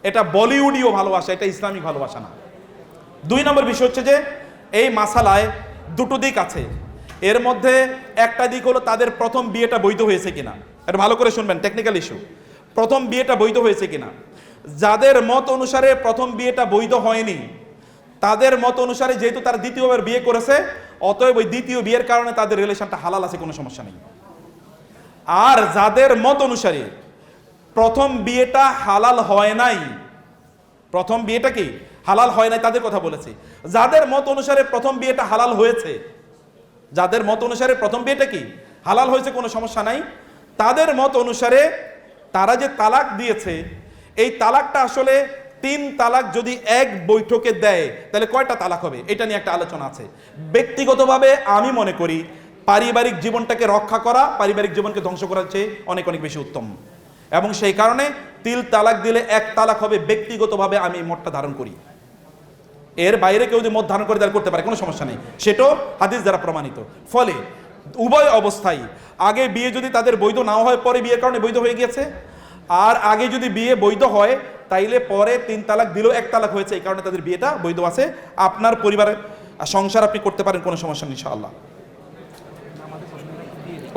এটা বলিউডীয় ভালোবাসা, এটা ইসলামিক ভালোবাসা না। 2 নম্বর বিষয় হচ্ছে যে এই মাসালায় দুটো দিক আছে। এর মধ্যে একটা দিক হলো তাদের প্রথম বিয়েটা বৈধ হয়েছে কিনা, এটা ভালো করে শুনবেন, টেকনিক্যাল ইস্যু। প্রথম বিয়েটা বৈধ হয়েছে কিনা। যাদের মত অনুসারে প্রথম বিয়েটা বৈধ হয়নি, তাদের মত অনুসারে যেহেতু তারা দ্বিতীয়বার বিয়ে করেছে, অতএব ওই দ্বিতীয় বিয়ের কারণে তাদের রিলেশনটা হালাল আছে, কোনো সমস্যা নেই। আর যাদের মত অনুসারে প্রথম বিয়েটা হালাল হয় নাই, প্রথম বিয়েটা কি হালাল হয় নাই, তাদের কথা বলেছি। যাদের মত অনুসারে প্রথম বিয়েটা হালাল হয়েছে, যাদের মত অনুসারে প্রথম বিয়েটা কি হালাল হয়েছে, কোনো সমস্যা নাই, তাদের মত অনুসারে তারা যে তালাক দিয়েছে, এই তালাকটা আসলে 3 তালাক যদি এক বৈঠকে দেয় তাহলে কয়টা তালাক হবে, এটা নিয়ে একটা আলোচনা আছে। ব্যক্তিগতভাবে আমি মনে করি পারিবারিক জীবনটাকে রক্ষা করা পারিবারিক জীবনকে ধ্বংস করার চেয়ে অনেক অনেক বেশি উত্তম, এবং সেই কারণে 3 তালাক দিলে 1 তালাক হবে। ব্যক্তিগতভাবে আমি এই মতটা ধারণ করি। এর বাইরে কেউ যদি মত ধারণ করে তার করতে পারে, কোনো সমস্যা নেই, সেটাও হাদিস দ্বারা প্রমাণিত। ফলে উভয় অবস্থায়, আগে বিয়ে যদি তাদের বৈধ নাও হয়, পরে বিয়ের কারণে বৈধ হয়ে গিয়েছে, আর আগে যদি বিয়ে বৈধ হয় তাইলে পরে 3 তালাক দিলেও 1 তালাক হয়েছে, এই কারণে তাদের বিয়েটা বৈধ আছে। আপনার পরিবারের সংসার আপনি করতে পারেন, কোনো সমস্যা নেই ইনশাআল্লাহ।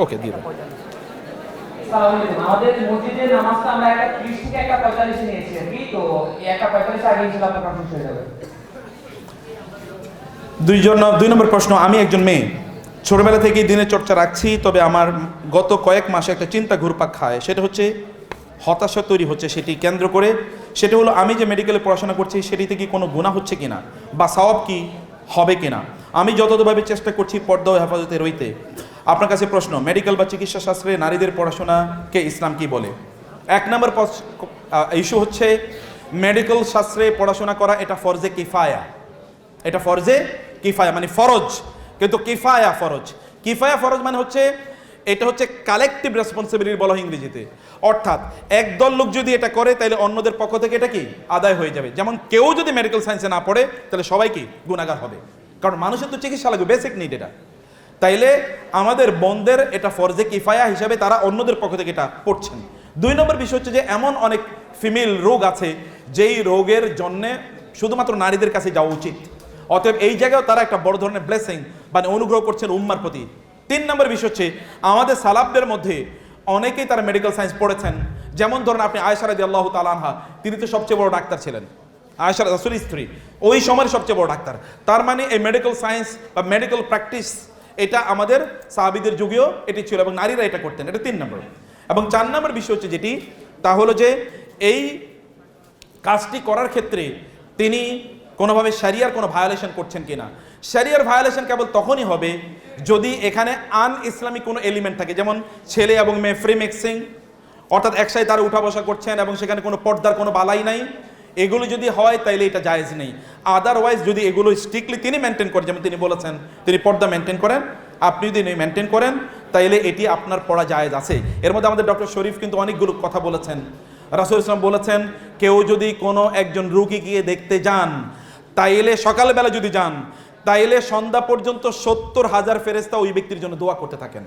ওকে, দিয়ে দেন। আমাদের মসজিদের নামাজটা আমরা একটা 30 থেকে একটা 45 নিয়েছি আর কি, তো এই একটা 45 আগে ইনশাআল্লাহ আপনার কমপ্লিট হয়ে যাবে। 2 নম্বর প্রশ্ন, আমি একজন মেয়ে, ছোটবেলা থেকেই দিনের চর্চা রাখছি, তবে আমার গত কয়েক মাসে একটা চিন্তা ঘুরপাক খায়, সেটা হচ্ছে হতাশা তৈরি হচ্ছে সেটি কেন্দ্র করে। সেটা হলো আমি যে মেডিকেলে পড়াশোনা করছি সেটিতে কি কোনো গুনাহ হচ্ছে কিনা, বা সওয়াব কি হবে কিনা। আমি যতভাবে চেষ্টা করছি পর্দা ও হেফাজতে রইতে। আপনার কাছে প্রশ্ন, মেডিকেল বা চিকিৎসা শাস্ত্রে নারীদের পড়াশোনাকে ইসলাম কি বলে? 1 নম্বর ইস্যু হচ্ছে মেডিকেল শাস্ত্রে পড়াশোনা করা এটা ফরজে কিফায়া, এটা ফরজে কিফায়া মানে ফরজ, কিন্তু কিফায়া ফরজ। কিফায়া ফরজ মানে হচ্ছে এটা হচ্ছে কালেকটিভ রেসপন্সিবিলিটি বলা হয় ইংরেজিতে, অর্থাৎ একদল লোক যদি এটা করে তাহলে অন্যদের পক্ষ থেকে এটা কি আদায় হয়ে যাবে। যেমন কেউ যদি মেডিকেল সায়েন্সে না পড়ে তাহলে সবাই কি গুনাহগার হবে, কারণ মানুষের তো চিকিৎসা লাগবে, বেসিক নিড এটা। তাইলে আমাদের বোনদের এটা ফরজে কিফায়া হিসাবে তারা অন্যদের পক্ষ থেকে এটা পড়ছেন। 2 নম্বর বিষয় হচ্ছে যে এমন অনেক ফিমেল রোগ আছে যেই রোগের জন্যে শুধুমাত্র নারীদের কাছে যাওয়া উচিত, অতএব এই জায়গায় তারা একটা বড় ধরনের ব্লেসিং মানে অনুগ্রহ করছেন উম্মার প্রতি। 3 নম্বর বিষয় হচ্ছে আমাদের সালাফদের মধ্যে অনেকেই তারা মেডিকেল সায়েন্স পড়েছেন। যেমন ধরেন আপনি আয়েশা রাদিয়াল্লাহু তাআলা আনহা, তিনি তো সবচেয়ে বড় ডাক্তার ছিলেন, আয়েশা রাসূলের স্ত্রী, ওই সময়ের সবচেয়ে বড় ডাক্তার। তার মানে এই মেডিকেল সায়েন্স বা মেডিকেল প্র্যাকটিস এটা আমাদের সাহাবীদের যুগেও এটি ছিল এবং নারীরা এটা করতেন, এটা 3 নম্বর। এবং 4 নম্বর বিষয় হচ্ছে যেটি, তা হলো যে এই কাজটি করার ক্ষেত্রে তিনি কোনোভাবে শরিয়ার কোনো ভায়োলেশন করছেন কিনা। শরিয়ার ভায়োলেশন কেবল তখনই হবে যদি এখানে আন ইসলামিক কোনো এলিমেন্ট থাকে, যেমন ছেলে এবং মেয়ে ফ্রি মিক্সিং, অর্থাৎ একসাথে তারা উঠা বসা করছেন এবং সেখানে কোনো পর্দার কোনো বালাই নাই, এগুলো যদি হয় তাইলে এটা জায়েজ নেই। আদারওয়াইজ যদি এগুলো স্ট্রিক্টলি তিনি মেনটেন করেন, যেমন তিনি বলেছেন তিনি পর্দা মেনটেন করেন, আপনি যদি মেনটেন করেন তাইলে এটি আপনার পড়া জায়েজ আছে। এর মধ্যে আমাদের ডক্টর শরীফ কিন্তু অনেকগুলো কথা বলেছেন। রাসূল ইসলাম বলেছেন কেউ যদি কোনো একজন রোগী গিয়ে দেখতে যান, তাইলে সকালবেলা যদি যান তাইলে সন্ধ্যা পর্যন্ত 70,000 ফেরেশতা ওই ব্যক্তির জন্য দোয়া করতে থাকেন।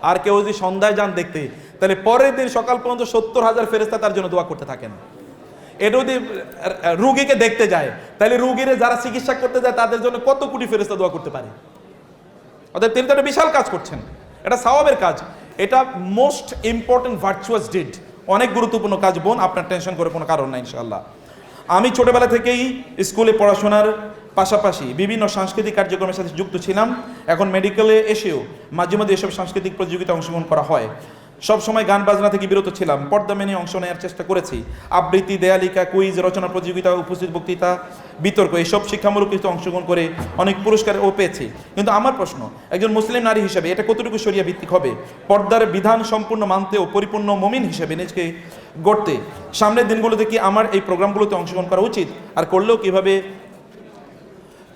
আর কেউ যদি সন্ধ্যায় যান দেখতে, তাহলে পরের দিন সকাল পর্যন্ত 70,000 ফেরেশতা তার জন্য দোয়া করতে থাকেন। এটা যদি রুগীকে দেখতে যায় তাহলে রুগীর যারা চিকিৎসা করতে যায় তাদের জন্য কত কোটি ফেরেশতা দোয়া করতে পারে। অর্থাৎ তিনি তো একটা বিশাল কাজ করছেন, এটা সওয়াবের কাজ, এটা মোস্ট ইম্পর্টেন্ট ভার্চুয়াস ডিড, অনেক গুরুত্বপূর্ণ কাজ বোন, আপনার টেনশন করে কোনো কারণ নাই ইনশাআল্লাহ। আমি ছোটবেলা থেকেই স্কুলে পড়াশোনার পাশাপাশি বিভিন্ন সাংস্কৃতিক কার্যক্রমের সাথে যুক্ত ছিলাম। এখন মেডিকেলে এসেও মাঝে মাঝে এসব সাংস্কৃতিক প্রতিযোগিতায় অংশগ্রহণ করা হয়। সব সময় গান বাজনা থেকে বিরত ছিলাম, পর্দা মেনে অংশ নেওয়ার চেষ্টা করেছি। আবৃত্তি, দেয়ালিকা, কুইজ, রচনা প্রতিযোগিতা, উপস্থিত বক্তৃতা, বিতর্ক, এইসব শিক্ষামূলক কিছু অংশগ্রহণ করে অনেক পুরস্কারও পেয়েছি। কিন্তু আমার প্রশ্ন, একজন মুসলিম নারী হিসেবে এটা কতটুকু শরিয়া ভিত্তিক হবে? পর্দার বিধান সম্পূর্ণ মানতে ও পরিপূর্ণ মুমিন হিসেবে নিজকে গড়তে সামনের দিনগুলোতে কি আমার এই প্রোগ্রামগুলোতে অংশগ্রহণ করা উচিত? আর করলেও কিভাবে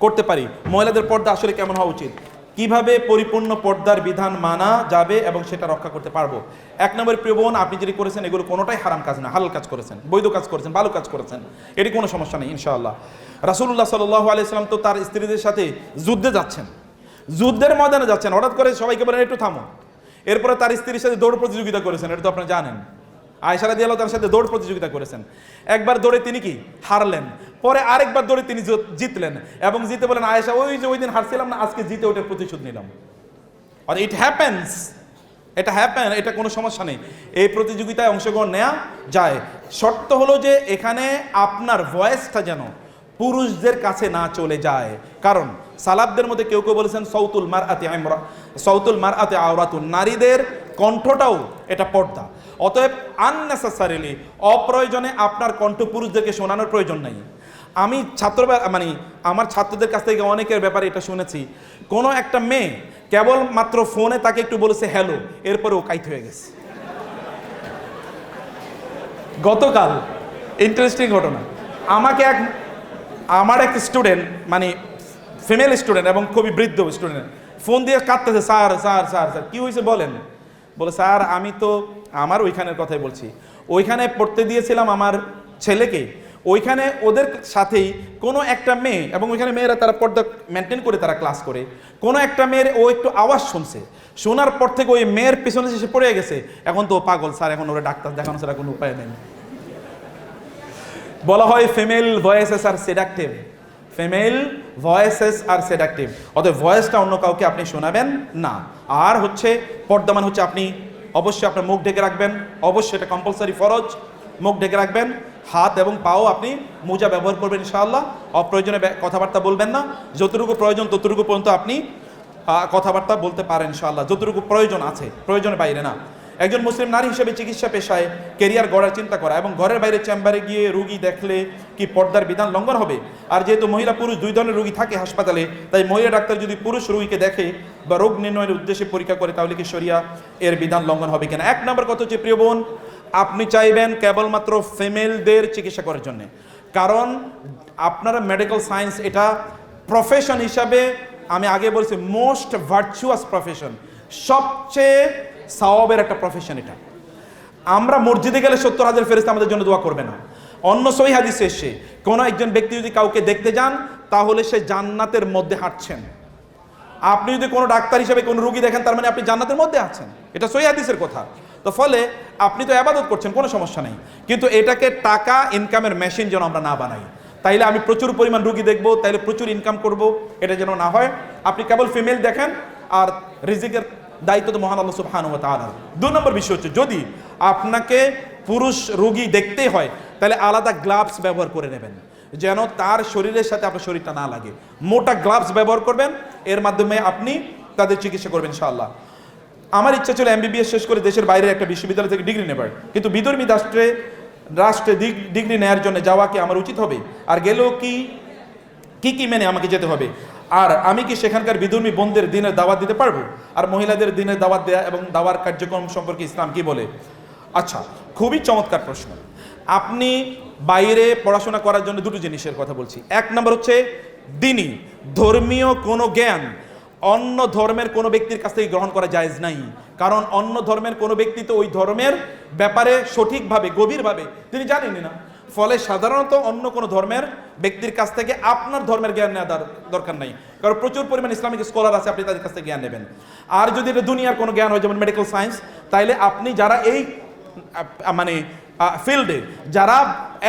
করতে পারি? মহিলাদের পর্দা আসলে কেমন হওয়া উচিত? কিভাবে পরিপূর্ণ পর্দার বিধান মানা যাবে এবং সেটা রক্ষা করতে পারবো? 1 নম্বর, প্রিয় বোন, আপনি যেটি করেছেন এগুলো কোনোটাই হারাম কাজ না, হালাল কাজ করেছেন, বৈধ কাজ করেছেন, ভালো কাজ করেছেন, এটি কোনো সমস্যা নেই ইনশাআল্লাহ। রাসূলুল্লাহ সাল্লাল্লাহু আলাইহি সাল্লাম তো তার স্ত্রীদের সাথে যুদ্ধে যাচ্ছেন, যুদ্ধের ময়দানে যাচ্ছেন, হঠাৎ করে সবাইকে বলেন একটু থামো, এরপরে তার স্ত্রীর সাথে দৌড় প্রতিযোগিতা করেছেন, এটা তো আপনারা জানেন। আয়েশা রাদিয়াল্লাহু তাআলার সাথে দৌড় প্রতিযোগিতা করেছেন। একবার দৌড়ে তিনি কি হারলেন, পরে আরেকবার দৌড়ে তিনি জিতলেন এবং জিতে বলেন, আয়েশা ওই যে ওই দিন হারছিলাম না, আজকে জিতে ওটার প্রতিশোধ নিলাম। আর ইট হ্যাপেন্স, এটা কোনো সমস্যা নেই, এই প্রতিযোগিতায় অংশগ্রহণ নেওয়া যায়। শর্ত হলো যে এখানে আপনার ভয়েসটা যেন পুরুষদের কাছে না চলে যায়। কারণ সালাফদের মধ্যে কেউ কেউ বলেছেন সৌতুল মারআতি আওরাতুন, নারীদের কণ্ঠটাও এটা পর্দা। অতএব আননেসেসারিলি অপ্রয়োজনে আপনার কণ্ঠ পুরুষদেরকে শোনানোর প্রয়োজন নাই। আমি আমার ছাত্রদের কাছ থেকে অনেকের ব্যাপারে এটা শুনেছি, কোনো একটা মেয়ে কেবলমাত্র ফোনে তাকে একটু বলেছে হ্যালো, এরপরে ও কাইট হয়ে গেছে। গতকাল ইন্টারেস্টিং ঘটনা, আমার এক স্টুডেন্ট, ফিমেল স্টুডেন্ট এবং খুবই বৃদ্ধ স্টুডেন্ট, ফোন দিয়ে কাঁদতেছে, স্যার স্যার স্যার স্যার কি হয়েছে বলেন। বলে, স্যার আমি তো আমার ওইখানের কথাই বলছি, ওইখানে পড়তে দিয়েছিলাম আমার ছেলেকে, ওইখানে ওদের সাথেই কোনো একটা মেয়ে, এবং ওইখানে মেয়েরা তারা পর্দা মেনটেন করে তারা ক্লাস করে, কোনো একটা মেয়ের ও একটু আওয়াজ শুনছে, শোনার পর থেকে ওই মেয়ের পিছনে সে পড়ে গেছে। এখন তো পাগল স্যার, এখন ওরা ডাক্তার দেখানো ছাড়া কোনো উপায় নেই। বলা হয় ফিমেল ভয়েসেস আর সেডাকটিভ, ফিমেল ভয়েসেস আর সেডাকটিভ। অতএব ভয়েসটা অন্য কাউকে আপনি শোনাবেন না। আর হচ্ছে পর্দা হচ্ছে আপনি অবশ্যই আপনার মুখ ঢেকে রাখবেন, অবশ্যই এটা কম্পালসারি ফরজ, মুখ ঢেকে রাখবেন। হাত এবং পাও আপনি মোজা ব্যবহার করবেন ইনশাআল্লাহ। অপ্রয়োজনে কথাবার্তা বলবেন না, যতটুকু প্রয়োজন ততটুকু পর্যন্ত আপনি কথাবার্তা বলতে পারেন ইনশাআল্লাহ, যতটুকু প্রয়োজন আছে, প্রয়োজনের বাইরে না। একজন মুসলিম নারী হিসেবে চিকিৎসা পেশায় কেরিয়ার গড়ার চিন্তা করা এবং ঘরের বাইরে চেম্বারে গিয়ে রুগী দেখলে কি পর্দার বিধান লঙ্ঘন হবে? আর যেহেতু মহিলা পুরুষ দুই ধরনের রুগী থাকে হাসপাতালে, তাই মহিলা ডাক্তার যদি পুরুষ রুগীকে দেখে বা রোগ নির্ণয়ের উদ্দেশ্যে পরীক্ষা করে, তাহলে কি শরিয়া এর বিধান লঙ্ঘন হবে কিনা? এক নম্বর কথা হচ্ছে, প্রিয় বোন, আপনি চাইবেন কেবলমাত্র ফিমেলদের চিকিৎসা করার জন্য, কারণ আপনারা মেডিকেল সায়েন্স এটা প্রফেশন হিসাবে, আমি আগে বলছি মোস্ট ভার্চুয়াস প্রফেশন, সবচেয়ে সওয়াবের একটা প্রফেশন এটা। আমরা মসজিদে গেলে 70,000 ফেরেশতা আমাদের জন্য দোয়া করবে না। অন্য সহিহ হাদিসে এসে কোনো একজন ব্যক্তি যদি কাউকে দেখতে যান, তাহলে সে জান্নাতের মধ্যে হাঁটছেন। আপনি যদি কোনো ডাক্তার হিসেবে কোনো রুগী দেখেন, তার মানে আপনি জান্নাতের মধ্যে আছেন, এটা সহিহ হাদিসের কথা। তো ফলে আপনি তো ইবাদত করছেন, কোনো সমস্যা নেই, কিন্তু এটাকে টাকা ইনকামের মেশিন যেন আমরা না বানাই। তাইলে আমি প্রচুর পরিমাণ রুগী দেখবো, তাইলে প্রচুর ইনকাম করব, এটা যেন না হয়। আপনি কেবল ফিমেল দেখেন, আর রিজিকের দায়িত্ব তো মহান আল্লাহ সুবহানাহু ওয়া তাআলার। 2 নম্বর বিষয় হচ্ছে, যদি আপনাকে পুরুষ রোগী দেখতেই হয়, তাহলে আলাদা গ্লাভস ব্যবহার করে নেবেন, যেন তার শরীরের সাথে আপনার শরীরটা না লাগে। মোটা গ্লাভস ব্যবহার করবেন, এর মাধ্যমে আপনি তাদের চিকিৎসা করবেন ইনশাআল্লাহ। আমার ইচ্ছা ছিল MBBS শেষ করে দেশের বাইরের একটা বিশ্ববিদ্যালয় থেকে ডিগ্রি নেবার, কিন্তু বিধর্মী রাষ্ট্রে ডিগ্রি নেওয়ার জন্য যাওয়া কি আমার উচিত হবে? আর গেলেও কি মেনে আমাকে যেতে হবে? আর আমি কি সেখানকার বিধর্মী বোনদের দিনের দাওয়াত দিতে পারবো? আর মহিলাদের দিনের দাওয়াত দেয়া এবং দাওয়ার কার্যক্রম সম্পর্কে ইসলাম কি বলে? আচ্ছা, খুবই চমৎকার প্রশ্ন। আপনি বাইরে পড়াশোনা করার জন্য 2টি জিনিসের কথা বলছি। 1 নম্বর হচ্ছে দ্বীনি, ধর্মীয় কোনো জ্ঞান অন্য ধর্মের কোনো ব্যক্তির কাছ থেকে গ্রহণ করা জায়েজ নাই, কারণ অন্য ধর্মের কোনো ব্যক্তি তো ওই ধর্মের ব্যাপারে সঠিকভাবে গভীরভাবে তিনি জানেনই না। ফলে সাধারণত অন্য কোনো ধর্মের ব্যক্তির কাছ থেকে আপনার ধর্মের জ্ঞান নেওয়া দরকার নাই, কারণ প্রচুর পরিমাণ ইসলামিক স্কলার আছে, আপনি তাদের কাছ থেকে জ্ঞান নেবেন। আর যদি এটা দুনিয়ার কোনো জ্ঞান হয়, যেমন মেডিকেল সায়েন্স, তাইলে আপনি যারা এই ফিল্ডে যারা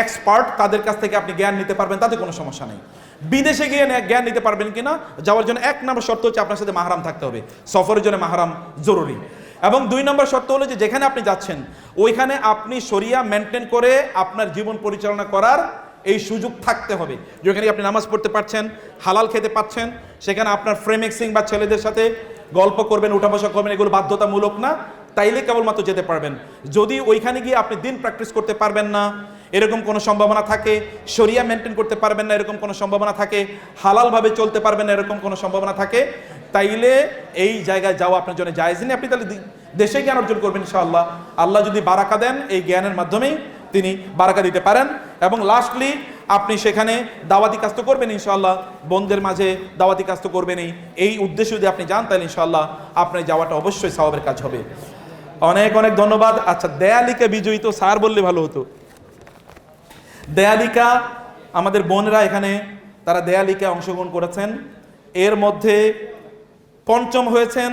এক্সপার্ট, তাদের কাছ থেকে আপনি জ্ঞান নিতে পারবেন, তাতে কোনো সমস্যা নেই। বিদেশে গিয়ে জ্ঞান নিতে পারবেন কিনা যাওয়ার জন্য 1 নম্বর শর্ত হচ্ছে আপনার সাথে মাহরাম থাকতে হবে, সফরের জন্য মাহরাম জরুরি। এবং 2 নম্বর শর্ত হলো যে যেখানে আপনি যাচ্ছেন ওইখানে আপনি শরিয়া মেনটেন করে আপনার জীবন পরিচালনা করার এই সুযোগ থাকতে হবে। যেখানে আপনি নামাজ পড়তে পারছেন, হালাল খেতে পাচ্ছেন, সেখানে আপনার ফ্রেমিক্সিং বা ছেলেদের সাথে গল্প করবেন, উঠা বসা করবেন, এগুলো বাধ্যতামূলক না, তাইলে কেবলমাত্র যেতে পারবেন। যদি ওইখানে গিয়ে আপনি দিন প্র্যাকটিস করতে পারবেন না, এরকম কোনো সম্ভাবনা থাকে, শরিয়া মেনটেন করতে পারবেন না, এরকম কোনো সম্ভাবনা থাকে, হালালভাবে চলতে পারবেন না, এরকম কোনো সম্ভাবনা থাকে, তাইলে এই জায়গায় যাওয়া আপনার জন্য জায়েজ নেই। আপনি তাহলে দেশে জ্ঞান অর্জন করবেন ইনশাআল্লাহ। আল্লাহ যদি বারাকা দেন, এই জ্ঞানের মাধ্যমেই তিনি বারাকা দিতে পারেন। এবং লাস্টলি আপনি সেখানে দাওয়াতি কাজ তো করবেন ইনশাআল্লাহ, বোনদের মাঝে দাওয়াতি কাজ তো করবেনই। এই উদ্দেশ্যে যদি আপনি যান, তাহলে ইনশাআল্লাহ আপনার যাওয়াটা অবশ্যই সওয়াবের কাজ হবে। অনেক অনেক ধন্যবাদ। আচ্ছা, দেয়ালিকা বিজয়ী তো স্যার বললে ভালো হতো। দেয়ালিকা আমাদের বোনেরা এখানে তারা দেয়ালিকা অংশগ্রহণ করেছেন, এর মধ্যে 5ম হয়েছেন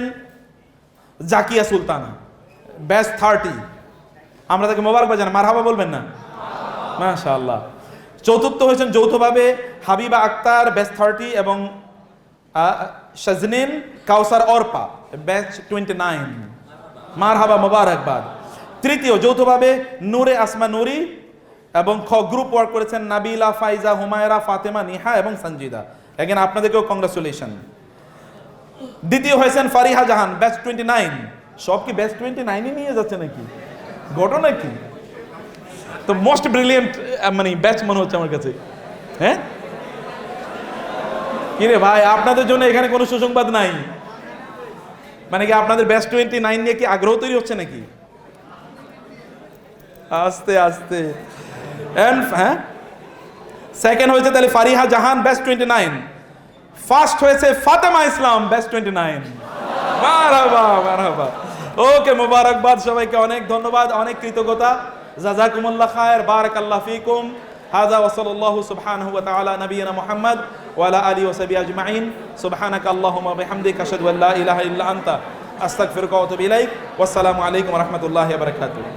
জাকিয়া সুলতানা, ব্যাচ 30। আমরা তাকে মোবারকবাদ জানাই, মারহাবা বলবেন না? মাশাআল্লাহ। চতুর্থ হয়েছেন যৌথভাবে হাবিবা আক্তার ব্যাচ 30 এবং শাজনিন কাউসার অর্পা ব্যাচ 29, মারহাবা মোবারকবাদ। তৃতীয় যৌথভাবে নূরে আসমা নুরি এবং গ্রুপ ওয়ার্ক করেছেন নাবিলা, ফাইজা, হুমায়রা, ফাতেমা, নিহা এবং সঞ্জিদা। এগেন আপনাদেরকেও কংগ্রাচুলেশন। দ্বিতীয় হয়েছেন ফারিহা জাহান ব্যাচ 29। সব কি ব্যাচ 29 নিয়ে যাচ্ছে নাকি? ঘটনা কি? তো মোস্ট ব্রিলিয়েন্ট মানে ব্যাচ মনে হচ্ছে আমার কাছে। হ্যাঁ কিরে ভাই, আপনাদের জন্য এখানে কোনো সুসংবাদ নাই? মানে কি আপনাদের ব্যাচ 29 নিয়ে কি আগ্রহ তৈরি হচ্ছে নাকি? আস্তে আস্তে। হ্যাঁ, সেকেন্ড হয়েছে তাহলে ফারিহা জাহান ব্যাচ 29। ফার্স্ট হয়েছে ফাতেমা ইসলাম ব্যাচ 29। মারহাবা মারহাবা। ওকে, মোবারকবাদ সবাইকে, অনেক ধন্যবাদ, অনেক কৃতজ্ঞতা। জাযাকুমুল্লাহ খায়ের, বারাকাল্লাহু ফীকুম। হাযা ওয়া সাল্লাল্লাহু সুবহানাহু ওয়া তাআলা নবিয়িনা মুহাম্মদ ওয়া আলা আলিহি ওয়া সাহবিহি আজমাইন। সুবহানাকা আল্লাহুম্মা ওয়া বিহামদিকা আশহাদু আল্লা ইলাহা ইল্লা আনতা আস্তাগফিরুকা ওয়া আতুবু ইলাইক। ওয়াসসালামু আলাইকুম ওয়া রাহমাতুল্লাহি ওয়া বারাকাতুহু।